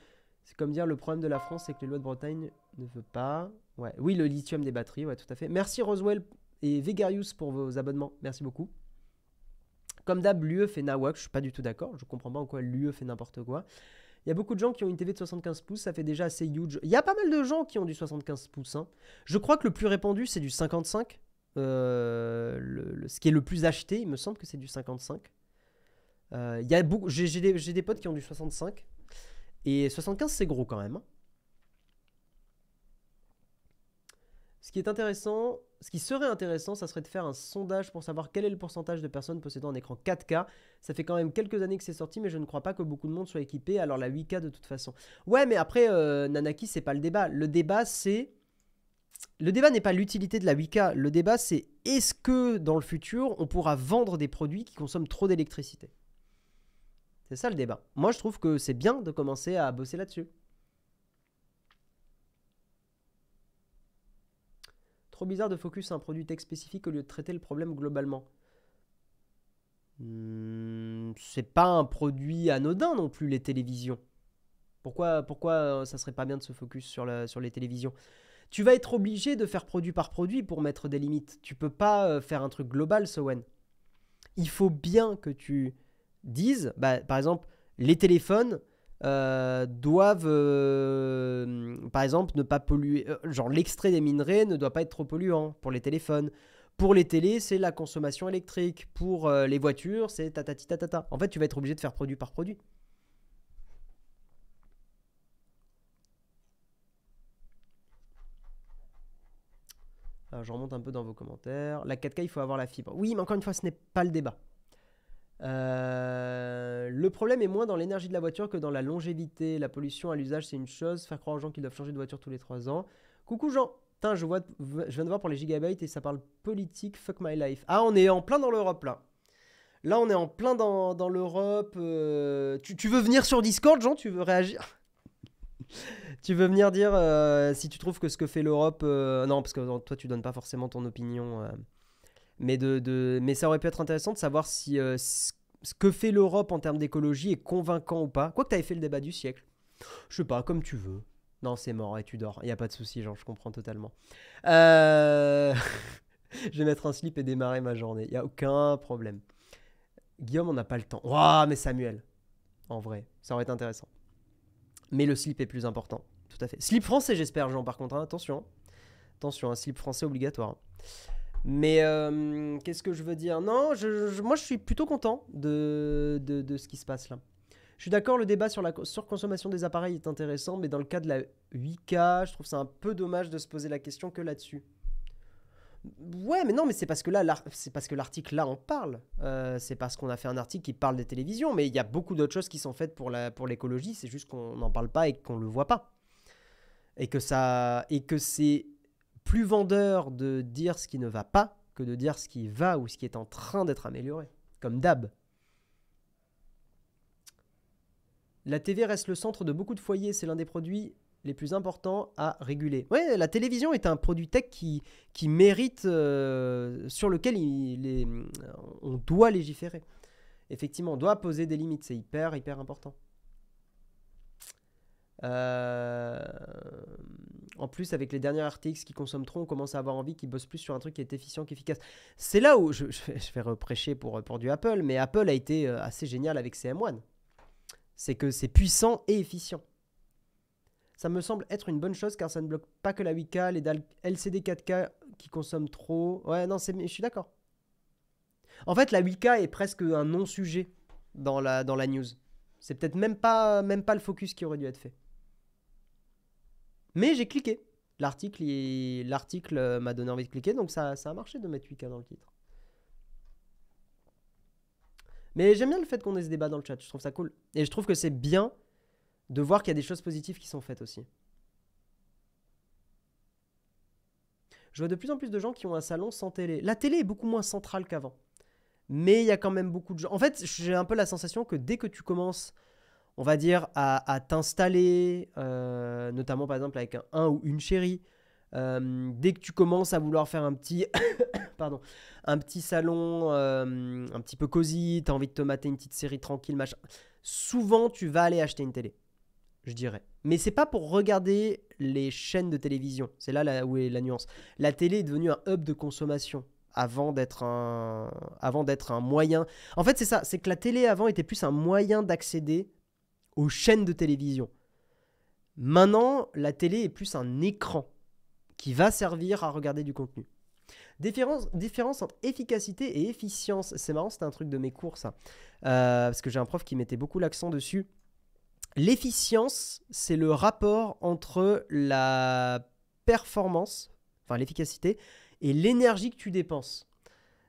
C'est comme dire le problème de la France, c'est que les lois de Bretagne ne veulent pas. Ouais. Oui, le lithium des batteries, ouais, tout à fait. Merci Roswell et Vegarius pour vos abonnements. Merci beaucoup. Comme d'hab, l'UE fait nawak. Je suis pas du tout d'accord. Je comprends pas en quoi l'UE fait n'importe quoi. Il y a beaucoup de gens qui ont une TV de 75 pouces, ça fait déjà assez huge. Il y a pas mal de gens qui ont du 75 pouces. Hein. Je crois que le plus répandu, c'est du 55. Ce qui est le plus acheté, il me semble que c'est du 55. J'ai des potes qui ont du 65. Et 75, c'est gros quand même. Hein. Ce qui serait intéressant, ça serait de faire un sondage pour savoir quel est le pourcentage de personnes possédant un écran 4K. Ça fait quand même quelques années que c'est sorti, mais je ne crois pas que beaucoup de monde soit équipé. Alors la 8K de toute façon. Ouais, mais après, Nanaki, c'est pas le débat. Le débat n'est pas l'utilité de la 8K. Le débat, c'est est-ce que dans le futur, on pourra vendre des produits qui consomment trop d'électricité? C'est ça le débat. Moi, je trouve que c'est bien de commencer à bosser là-dessus. Trop bizarre de focus sur un produit tech spécifique au lieu de traiter le problème globalement. C'est pas un produit anodin non plus, les télévisions. Pourquoi ça serait pas bien de se focus sur les télévisions? Tu vas être obligé de faire produit par produit pour mettre des limites. Tu peux pas faire un truc global, Sowen. Il faut bien que tu dises, par exemple, les téléphones doivent, par exemple, ne pas polluer. Genre, l'extrait des minerais ne doit pas être trop polluant pour les téléphones. Pour les télés, c'est la consommation électrique. Pour les voitures, c'est tatati tatata. En fait, tu vas être obligé de faire produit par produit. Alors, je remonte un peu dans vos commentaires. La 4K, il faut avoir la fibre. Oui, mais encore une fois, ce n'est pas le débat. Le problème est moins dans l'énergie de la voiture que dans la longévité. La pollution à l'usage, c'est une chose. Faire croire aux gens qu'ils doivent changer de voiture tous les 3 ans. Coucou Jean. Putain, je viens de voir pour les gigabytes et ça parle politique. Fuck my life. Ah, on est en plein dans l'Europe là. Là, on est en plein dans l'Europe. Tu veux venir sur Discord, Jean? Tu veux réagir? Tu veux venir dire si tu trouves que ce que fait l'Europe... non, parce que toi, tu donnes pas forcément ton opinion. Mais ça aurait pu être intéressant de savoir si ce que fait l'Europe en termes d'écologie est convaincant ou pas. Quoi que tu avais fait le débat du siècle. Je sais pas, comme tu veux. Non, c'est mort et tu dors. Il n'y a pas de souci, genre, je comprends totalement. Je vais mettre un slip et démarrer ma journée. Il n'y a aucun problème. Guillaume, on n'a pas le temps. Waouh, mais Samuel. En vrai, ça aurait été intéressant. Mais le slip est plus important. Tout à fait. Slip français, j'espère, Jean, par contre. Hein. Attention. Attention, un slip français obligatoire. Mais qu'est-ce que je veux dire? Non, moi, je suis plutôt content de ce qui se passe là. Je suis d'accord, le débat sur la surconsommation des appareils est intéressant, mais dans le cas de la 8K, je trouve ça un peu dommage de se poser la question que là-dessus. Ouais, mais non, mais c'est parce que l'article là en parle. C'est parce qu'on a fait un article qui parle des télévisions, mais il y a beaucoup d'autres choses qui sont faites pour l'écologie, c'est juste qu'on n'en parle pas et qu'on le voit pas. Et que c'est plus vendeur de dire ce qui ne va pas que de dire ce qui va ou ce qui est en train d'être amélioré. Comme d'hab. La TV reste le centre de beaucoup de foyers, c'est l'un des produits les plus importants à réguler. Ouais, la télévision est un produit tech qui mérite, sur lequel on doit légiférer. Effectivement, on doit poser des limites, c'est hyper, hyper important. En plus, avec les derniers RTX qui consomment trop, on commence à avoir envie qu'ils bossent plus sur un truc qui est efficient qu'efficace. C'est là où je vais reprêcher pour du Apple, mais Apple a été assez génial avec ses M1. C'est que c'est puissant et efficient. Ça me semble être une bonne chose car ça ne bloque pas que la 8K, les dalles LCD 4K qui consomment trop. Ouais, non, je suis d'accord. En fait, la 8K est presque un non-sujet dans la news. C'est peut-être même pas le focus qui aurait dû être fait. Mais j'ai cliqué. L'article m'a donné envie de cliquer, donc ça a marché de mettre 8K dans le titre. Mais j'aime bien le fait qu'on ait ce débat dans le chat, je trouve ça cool. Et je trouve que c'est bien de voir qu'il y a des choses positives qui sont faites aussi. Je vois de plus en plus de gens qui ont un salon sans télé. La télé est beaucoup moins centrale qu'avant. Mais il y a quand même beaucoup de gens. En fait, j'ai un peu la sensation que dès que tu commences, on va dire, à t'installer, notamment par exemple avec un ou une chérie, Dès que tu commences à vouloir faire un petit, pardon, un petit salon un petit peu cosy, tu as envie de te mater une petite série tranquille, machin, souvent tu vas aller acheter une télé, je dirais. Mais c'est pas pour regarder les chaînes de télévision. C'est là où est la nuance. La télé est devenue un hub de consommation avant d'être un moyen. En fait, c'est ça. C'est que la télé avant était plus un moyen d'accéder aux chaînes de télévision. Maintenant, la télé est plus un écran qui va servir à regarder du contenu. Différence entre efficacité et efficience. C'est marrant, c'était un truc de mes cours, ça. Parce que j'ai un prof qui mettait beaucoup l'accent dessus. L'efficience, c'est le rapport entre la performance, enfin l'efficacité, et l'énergie que tu dépenses.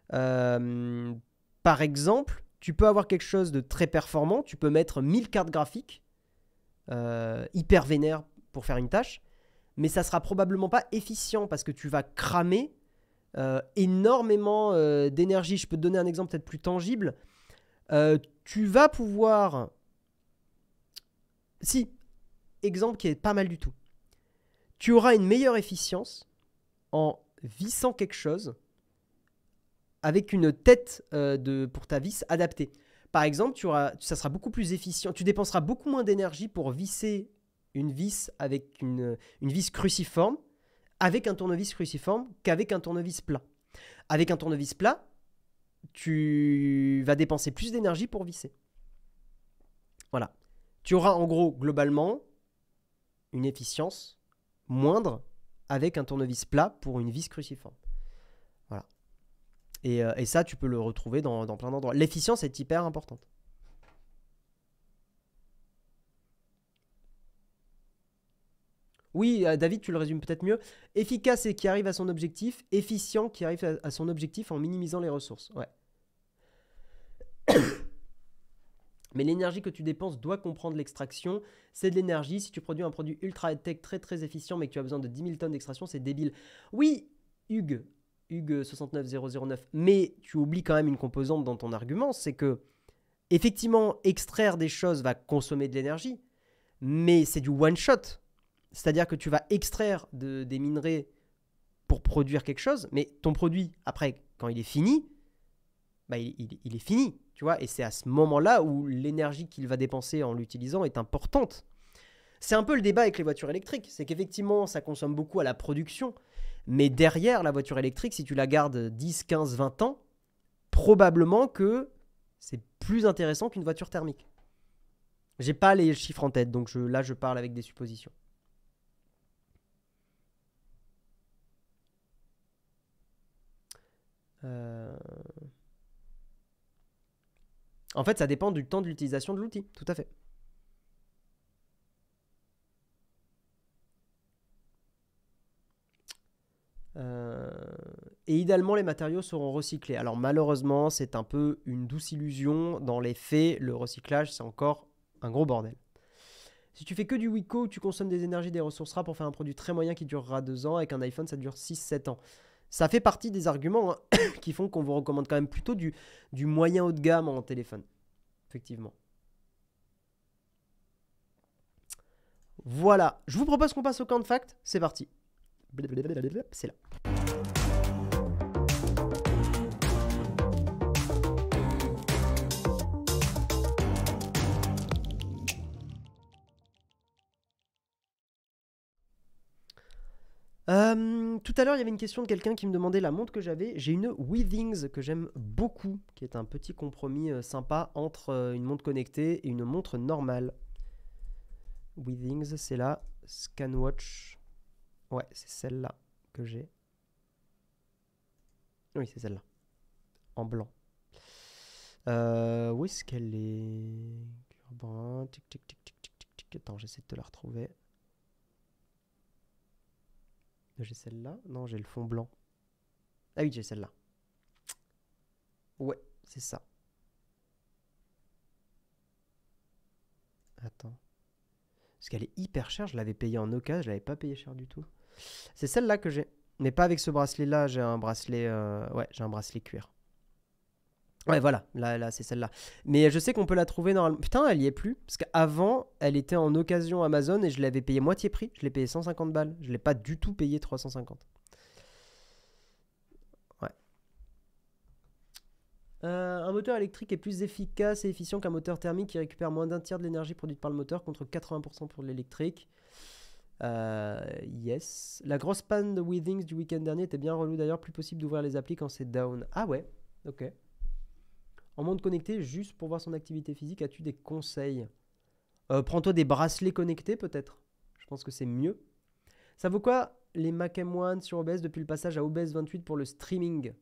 Par exemple, tu peux avoir quelque chose de très performant, tu peux mettre 1000 cartes graphiques, hyper vénères pour faire une tâche, mais ça sera probablement pas efficient parce que tu vas cramer énormément d'énergie. Je peux te donner un exemple peut-être plus tangible. Tu vas pouvoir... Si, exemple qui est pas mal du tout. Tu auras une meilleure efficience en vissant quelque chose avec une tête pour ta vis adaptée. Par exemple, ça sera beaucoup plus efficient. Tu dépenseras beaucoup moins d'énergie pour visser une vis avec une vis cruciforme avec un tournevis cruciforme qu'avec un tournevis plat. Avec un tournevis plat, tu vas dépenser plus d'énergie pour visser. Voilà. Tu auras en gros, globalement, une efficience moindre avec un tournevis plat pour une vis cruciforme. Voilà. Et ça, tu peux le retrouver dans plein d'endroits. L'efficience est hyper importante. Oui, David, tu le résumes peut-être mieux. Efficace et qui arrive à son objectif. Efficient qui arrive à son objectif en minimisant les ressources. Ouais. Mais l'énergie que tu dépenses doit comprendre l'extraction. C'est de l'énergie. Si tu produis un produit ultra high-tech très très efficient mais que tu as besoin de 10 000 tonnes d'extraction, c'est débile. Oui, Hugues 69009. Mais tu oublies quand même une composante dans ton argument, c'est que effectivement, extraire des choses va consommer de l'énergie, mais c'est du one-shot. C'est-à-dire que tu vas extraire des minerais pour produire quelque chose, mais ton produit, après, quand il est fini, bah, il est fini. Tu vois, et c'est à ce moment-là où l'énergie qu'il va dépenser en l'utilisant est importante. C'est un peu le débat avec les voitures électriques. C'est qu'effectivement, ça consomme beaucoup à la production. Mais derrière, la voiture électrique, si tu la gardes 10, 15, 20 ans, probablement que c'est plus intéressant qu'une voiture thermique. J'ai pas les chiffres en tête, donc là, je parle avec des suppositions. En fait, ça dépend du temps de l'utilisation de l'outil, tout à fait. Et idéalement, les matériaux seront recyclés. Alors malheureusement, c'est un peu une douce illusion. Dans les faits, le recyclage, c'est encore un gros bordel. Si tu fais que du Wiko, tu consommes des énergies, des ressources rares pour faire un produit très moyen qui durera 2 ans. Avec un iPhone, ça dure 6-7 ans. Ça fait partie des arguments qui font qu'on vous recommande quand même plutôt du moyen haut de gamme en téléphone. Effectivement. Voilà. Je vous propose qu'on passe au camp de fact. C'est parti. C'est là. Tout à l'heure, il y avait une question de quelqu'un qui me demandait la montre que j'avais. J'ai une Withings que j'aime beaucoup, qui est un petit compromis sympa entre une montre connectée et une montre normale. Withings, c'est la Scanwatch. Ouais, c'est celle-là que j'ai. Oui, c'est celle-là. En blanc. Où est-ce qu'elle est? Tic, tic, tic, tic, tic, tic, tic. Attends, j'essaie de te la retrouver. J'ai celle-là. Non, j'ai le fond blanc. Ah oui, j'ai celle-là. Ouais, c'est ça. Attends. Parce qu'elle est hyper chère. Je l'avais payée en occasion. Je l'avais pas payée cher du tout. C'est celle-là que j'ai. Mais pas avec ce bracelet-là. J'ai un bracelet... Ouais, j'ai un bracelet cuir. Ouais, voilà, là c'est celle-là. Mais je sais qu'on peut la trouver normalement. Putain, elle y est plus. Parce qu'avant, elle était en occasion Amazon et je l'avais payé moitié prix. Je l'ai payé 150 balles. Je l'ai pas du tout payé 350. Ouais. Un moteur électrique est plus efficace et efficient qu'un moteur thermique qui récupère moins d'un tiers de l'énergie produite par le moteur contre 80% pour l'électrique. Yes. La grosse panne de Withings du week-end dernier était bien relou d'ailleurs. Plus possible d'ouvrir les applis quand c'est down. Ah ouais, ok. En monde connecté, juste pour voir son activité physique, as-tu des conseils? Prends-toi des bracelets connectés peut-être. Je pense que c'est mieux. Ça vaut quoi les Mac M1 sur OBS depuis le passage à OBS 28 pour le streaming?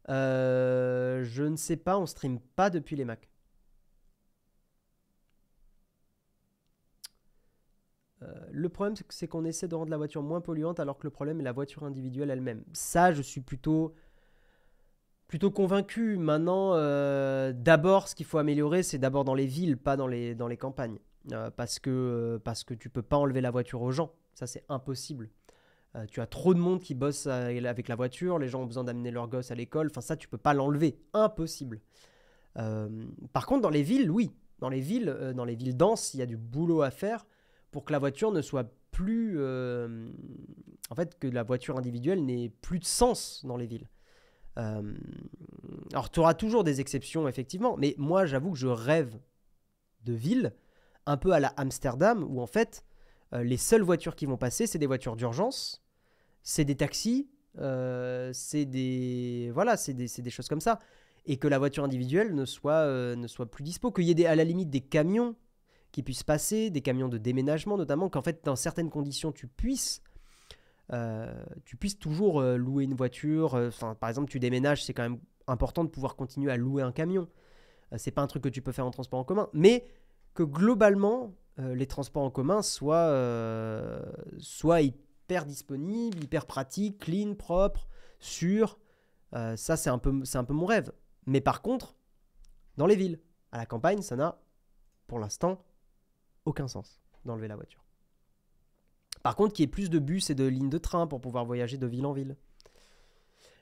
Je ne sais pas, on stream pas depuis les Mac. Le problème, c'est qu'on essaie de rendre la voiture moins polluante alors que le problème est la voiture individuelle elle-même. Ça, je suis plutôt convaincu. Maintenant, d'abord, ce qu'il faut améliorer, c'est d'abord dans les villes, pas dans les campagnes. Parce que tu peux pas enlever la voiture aux gens. Ça, c'est impossible. Tu as trop de monde qui bosse avec la voiture. Les gens ont besoin d'amener leurs gosses à l'école. Enfin, ça, tu peux pas l'enlever. Impossible. Par contre, dans les villes, oui. Dans les villes denses, il y a du boulot à faire pour que la voiture ne soit plus... en fait, que la voiture individuelle n'ait plus de sens dans les villes. Alors, tu auras toujours des exceptions, effectivement, mais moi, j'avoue que je rêve de ville, un peu à la Amsterdam, où en fait, les seules voitures qui vont passer, c'est des voitures d'urgence, c'est des taxis, c'est des... Voilà, c'est des choses comme ça. Et que la voiture individuelle ne soit plus dispo, qu'il y ait à la limite des camions qui puissent passer, des camions de déménagement notamment, qu'en fait, dans certaines conditions, tu puisses toujours louer une voiture. Par exemple, tu déménages, c'est quand même important de pouvoir continuer à louer un camion. C'est pas un truc que tu peux faire en transport en commun, mais que globalement, les transports en commun soient hyper disponibles, hyper pratiques, clean, propres, sûrs. Ça, c'est un peu mon rêve. Mais par contre, dans les villes, à la campagne, ça n'a, pour l'instant, aucun sens d'enlever la voiture. Par contre, qu'il y ait plus de bus et de lignes de train pour pouvoir voyager de ville en ville.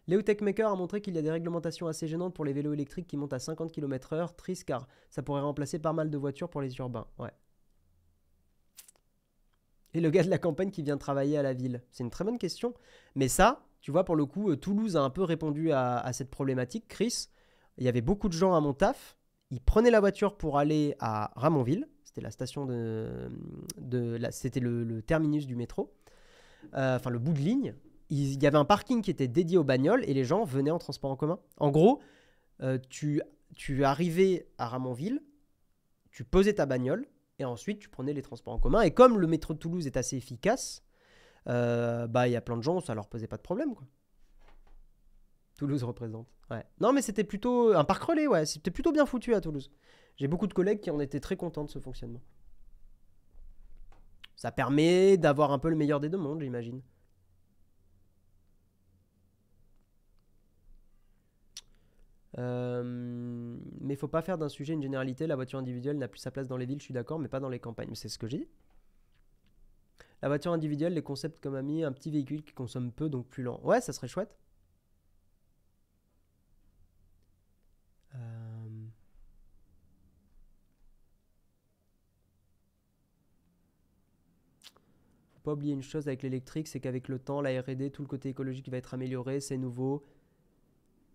Léo Techmaker a montré qu'il y a des réglementations assez gênantes pour les vélos électriques qui montent à 50 km/h. Triste car ça pourrait remplacer pas mal de voitures pour les urbains. Ouais. Et le gars de la campagne qui vient travailler à la ville? C'est une très bonne question. Mais ça, tu vois, pour le coup, Toulouse a un peu répondu à cette problématique. Chris, il y avait beaucoup de gens à mon taf. Ils prenaient la voiture pour aller à Ramonville. C'était la station c'était le terminus du métro. Enfin, le bout de ligne. Il y avait un parking qui était dédié aux bagnoles et les gens venaient en transport en commun. En gros, tu arrivais à Ramonville, tu posais ta bagnole et ensuite tu prenais les transports en commun. Et comme le métro de Toulouse est assez efficace, il y a plein de gens, ça leur posait pas de problème, quoi. Toulouse représente. Ouais. Non, mais c'était plutôt un parc relais, ouais. C'était plutôt bien foutu à Toulouse. J'ai beaucoup de collègues qui en étaient très contents de ce fonctionnement. Ça permet d'avoir un peu le meilleur des deux mondes, j'imagine. Mais il faut pas faire d'un sujet une généralité. La voiture individuelle n'a plus sa place dans les villes, je suis d'accord, mais pas dans les campagnes. C'est ce que j'ai dit. La voiture individuelle, les concepts comme ami, un petit véhicule qui consomme peu, donc plus lent. Ouais, ça serait chouette. Faut pas oublier une chose avec l'électrique, c'est qu'avec le temps, la R&D, tout le côté écologique va être amélioré, c'est nouveau.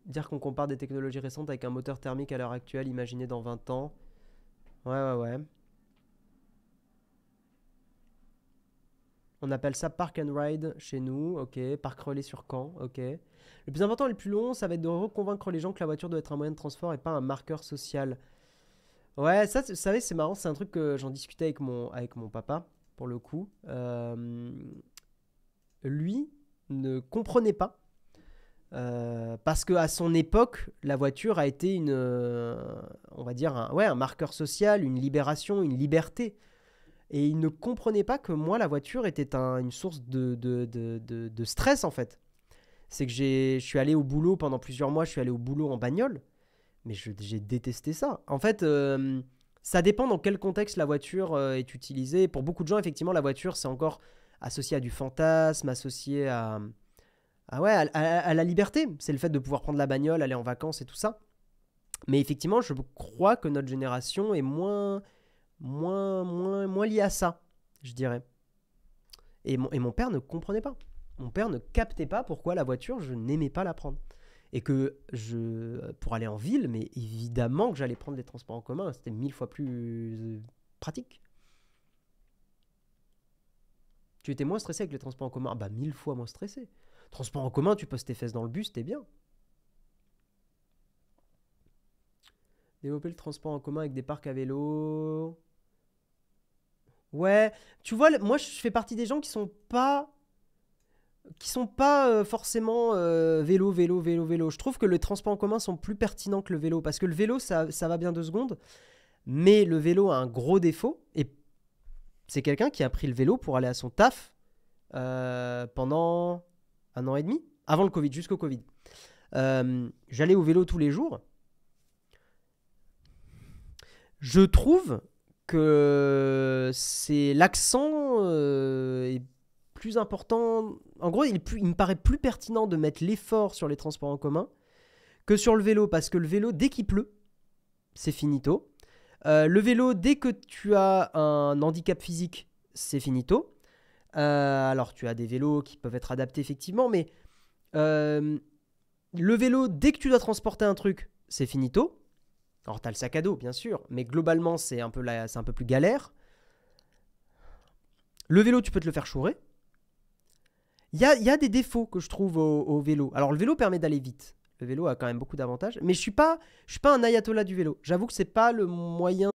Dire qu'on compare des technologies récentes avec un moteur thermique à l'heure actuelle, imaginé dans 20 ans. Ouais. On appelle ça Park and Ride chez nous, ok. Parc relais sur Caen, ok. Le plus important et le plus long, ça va être de reconvaincre les gens que la voiture doit être un moyen de transport et pas un marqueur social. Ouais, ça, vous savez, c'est marrant, c'est un truc que j'en discutais avec mon papa, pour le coup. Lui ne comprenait pas. Parce qu'à son époque, la voiture a été on va dire, un marqueur social, une libération, une liberté. Et il ne comprenait pas que moi, la voiture était une source de stress, en fait. C'est que je suis allé au boulot pendant plusieurs mois, je suis allé au boulot en bagnole, mais j'ai détesté ça. En fait, ça dépend dans quel contexte la voiture est utilisée. Pour beaucoup de gens, effectivement, la voiture, c'est encore associé à du fantasme, associé Ah ouais, à la liberté. C'est le fait de pouvoir prendre la bagnole, aller en vacances et tout ça. Mais effectivement, je crois que notre génération est moins liée à ça, je dirais. Et mon père ne comprenait pas. Mon père ne captait pas pourquoi la voiture, je n'aimais pas la prendre. Et que pour aller en ville, mais évidemment que j'allais prendre les transports en commun. C'était 1000 fois plus pratique. Tu étais moins stressé avec les transports en commun? Ah bah 1000 fois moins stressé. Transport en commun, tu poses tes fesses dans le bus, t'es bien. Développer le transport en commun avec des parcs à vélo. Ouais, tu vois, moi je fais partie des gens qui sont pas forcément vélo, vélo, vélo, vélo. Je trouve que les transports en commun sont plus pertinents que le vélo parce que le vélo ça va bien 2 secondes, mais le vélo a un gros défaut et c'est quelqu'un qui a pris le vélo pour aller à son taf pendant 1 an et demi, avant le Covid, jusqu'au Covid. J'allais au vélo tous les jours. Je trouve que c'est l'accent est plus important. En gros, il me paraît plus pertinent de mettre l'effort sur les transports en commun que sur le vélo, parce que le vélo, dès qu'il pleut, c'est finito. Le vélo, dès que tu as un handicap physique, c'est finito. Alors, tu as des vélos qui peuvent être adaptés, effectivement, mais euh, le vélo, dès que tu dois transporter un truc, c'est finito. Alors, tu as le sac à dos, bien sûr, mais globalement, c'est un peu plus galère. Le vélo, tu peux te le faire chourer. Il y a des défauts que je trouve au vélo. Alors, le vélo permet d'aller vite. Le vélo a quand même beaucoup d'avantages. Mais je suis pas un ayatollah du vélo. J'avoue que c'est pas le moyen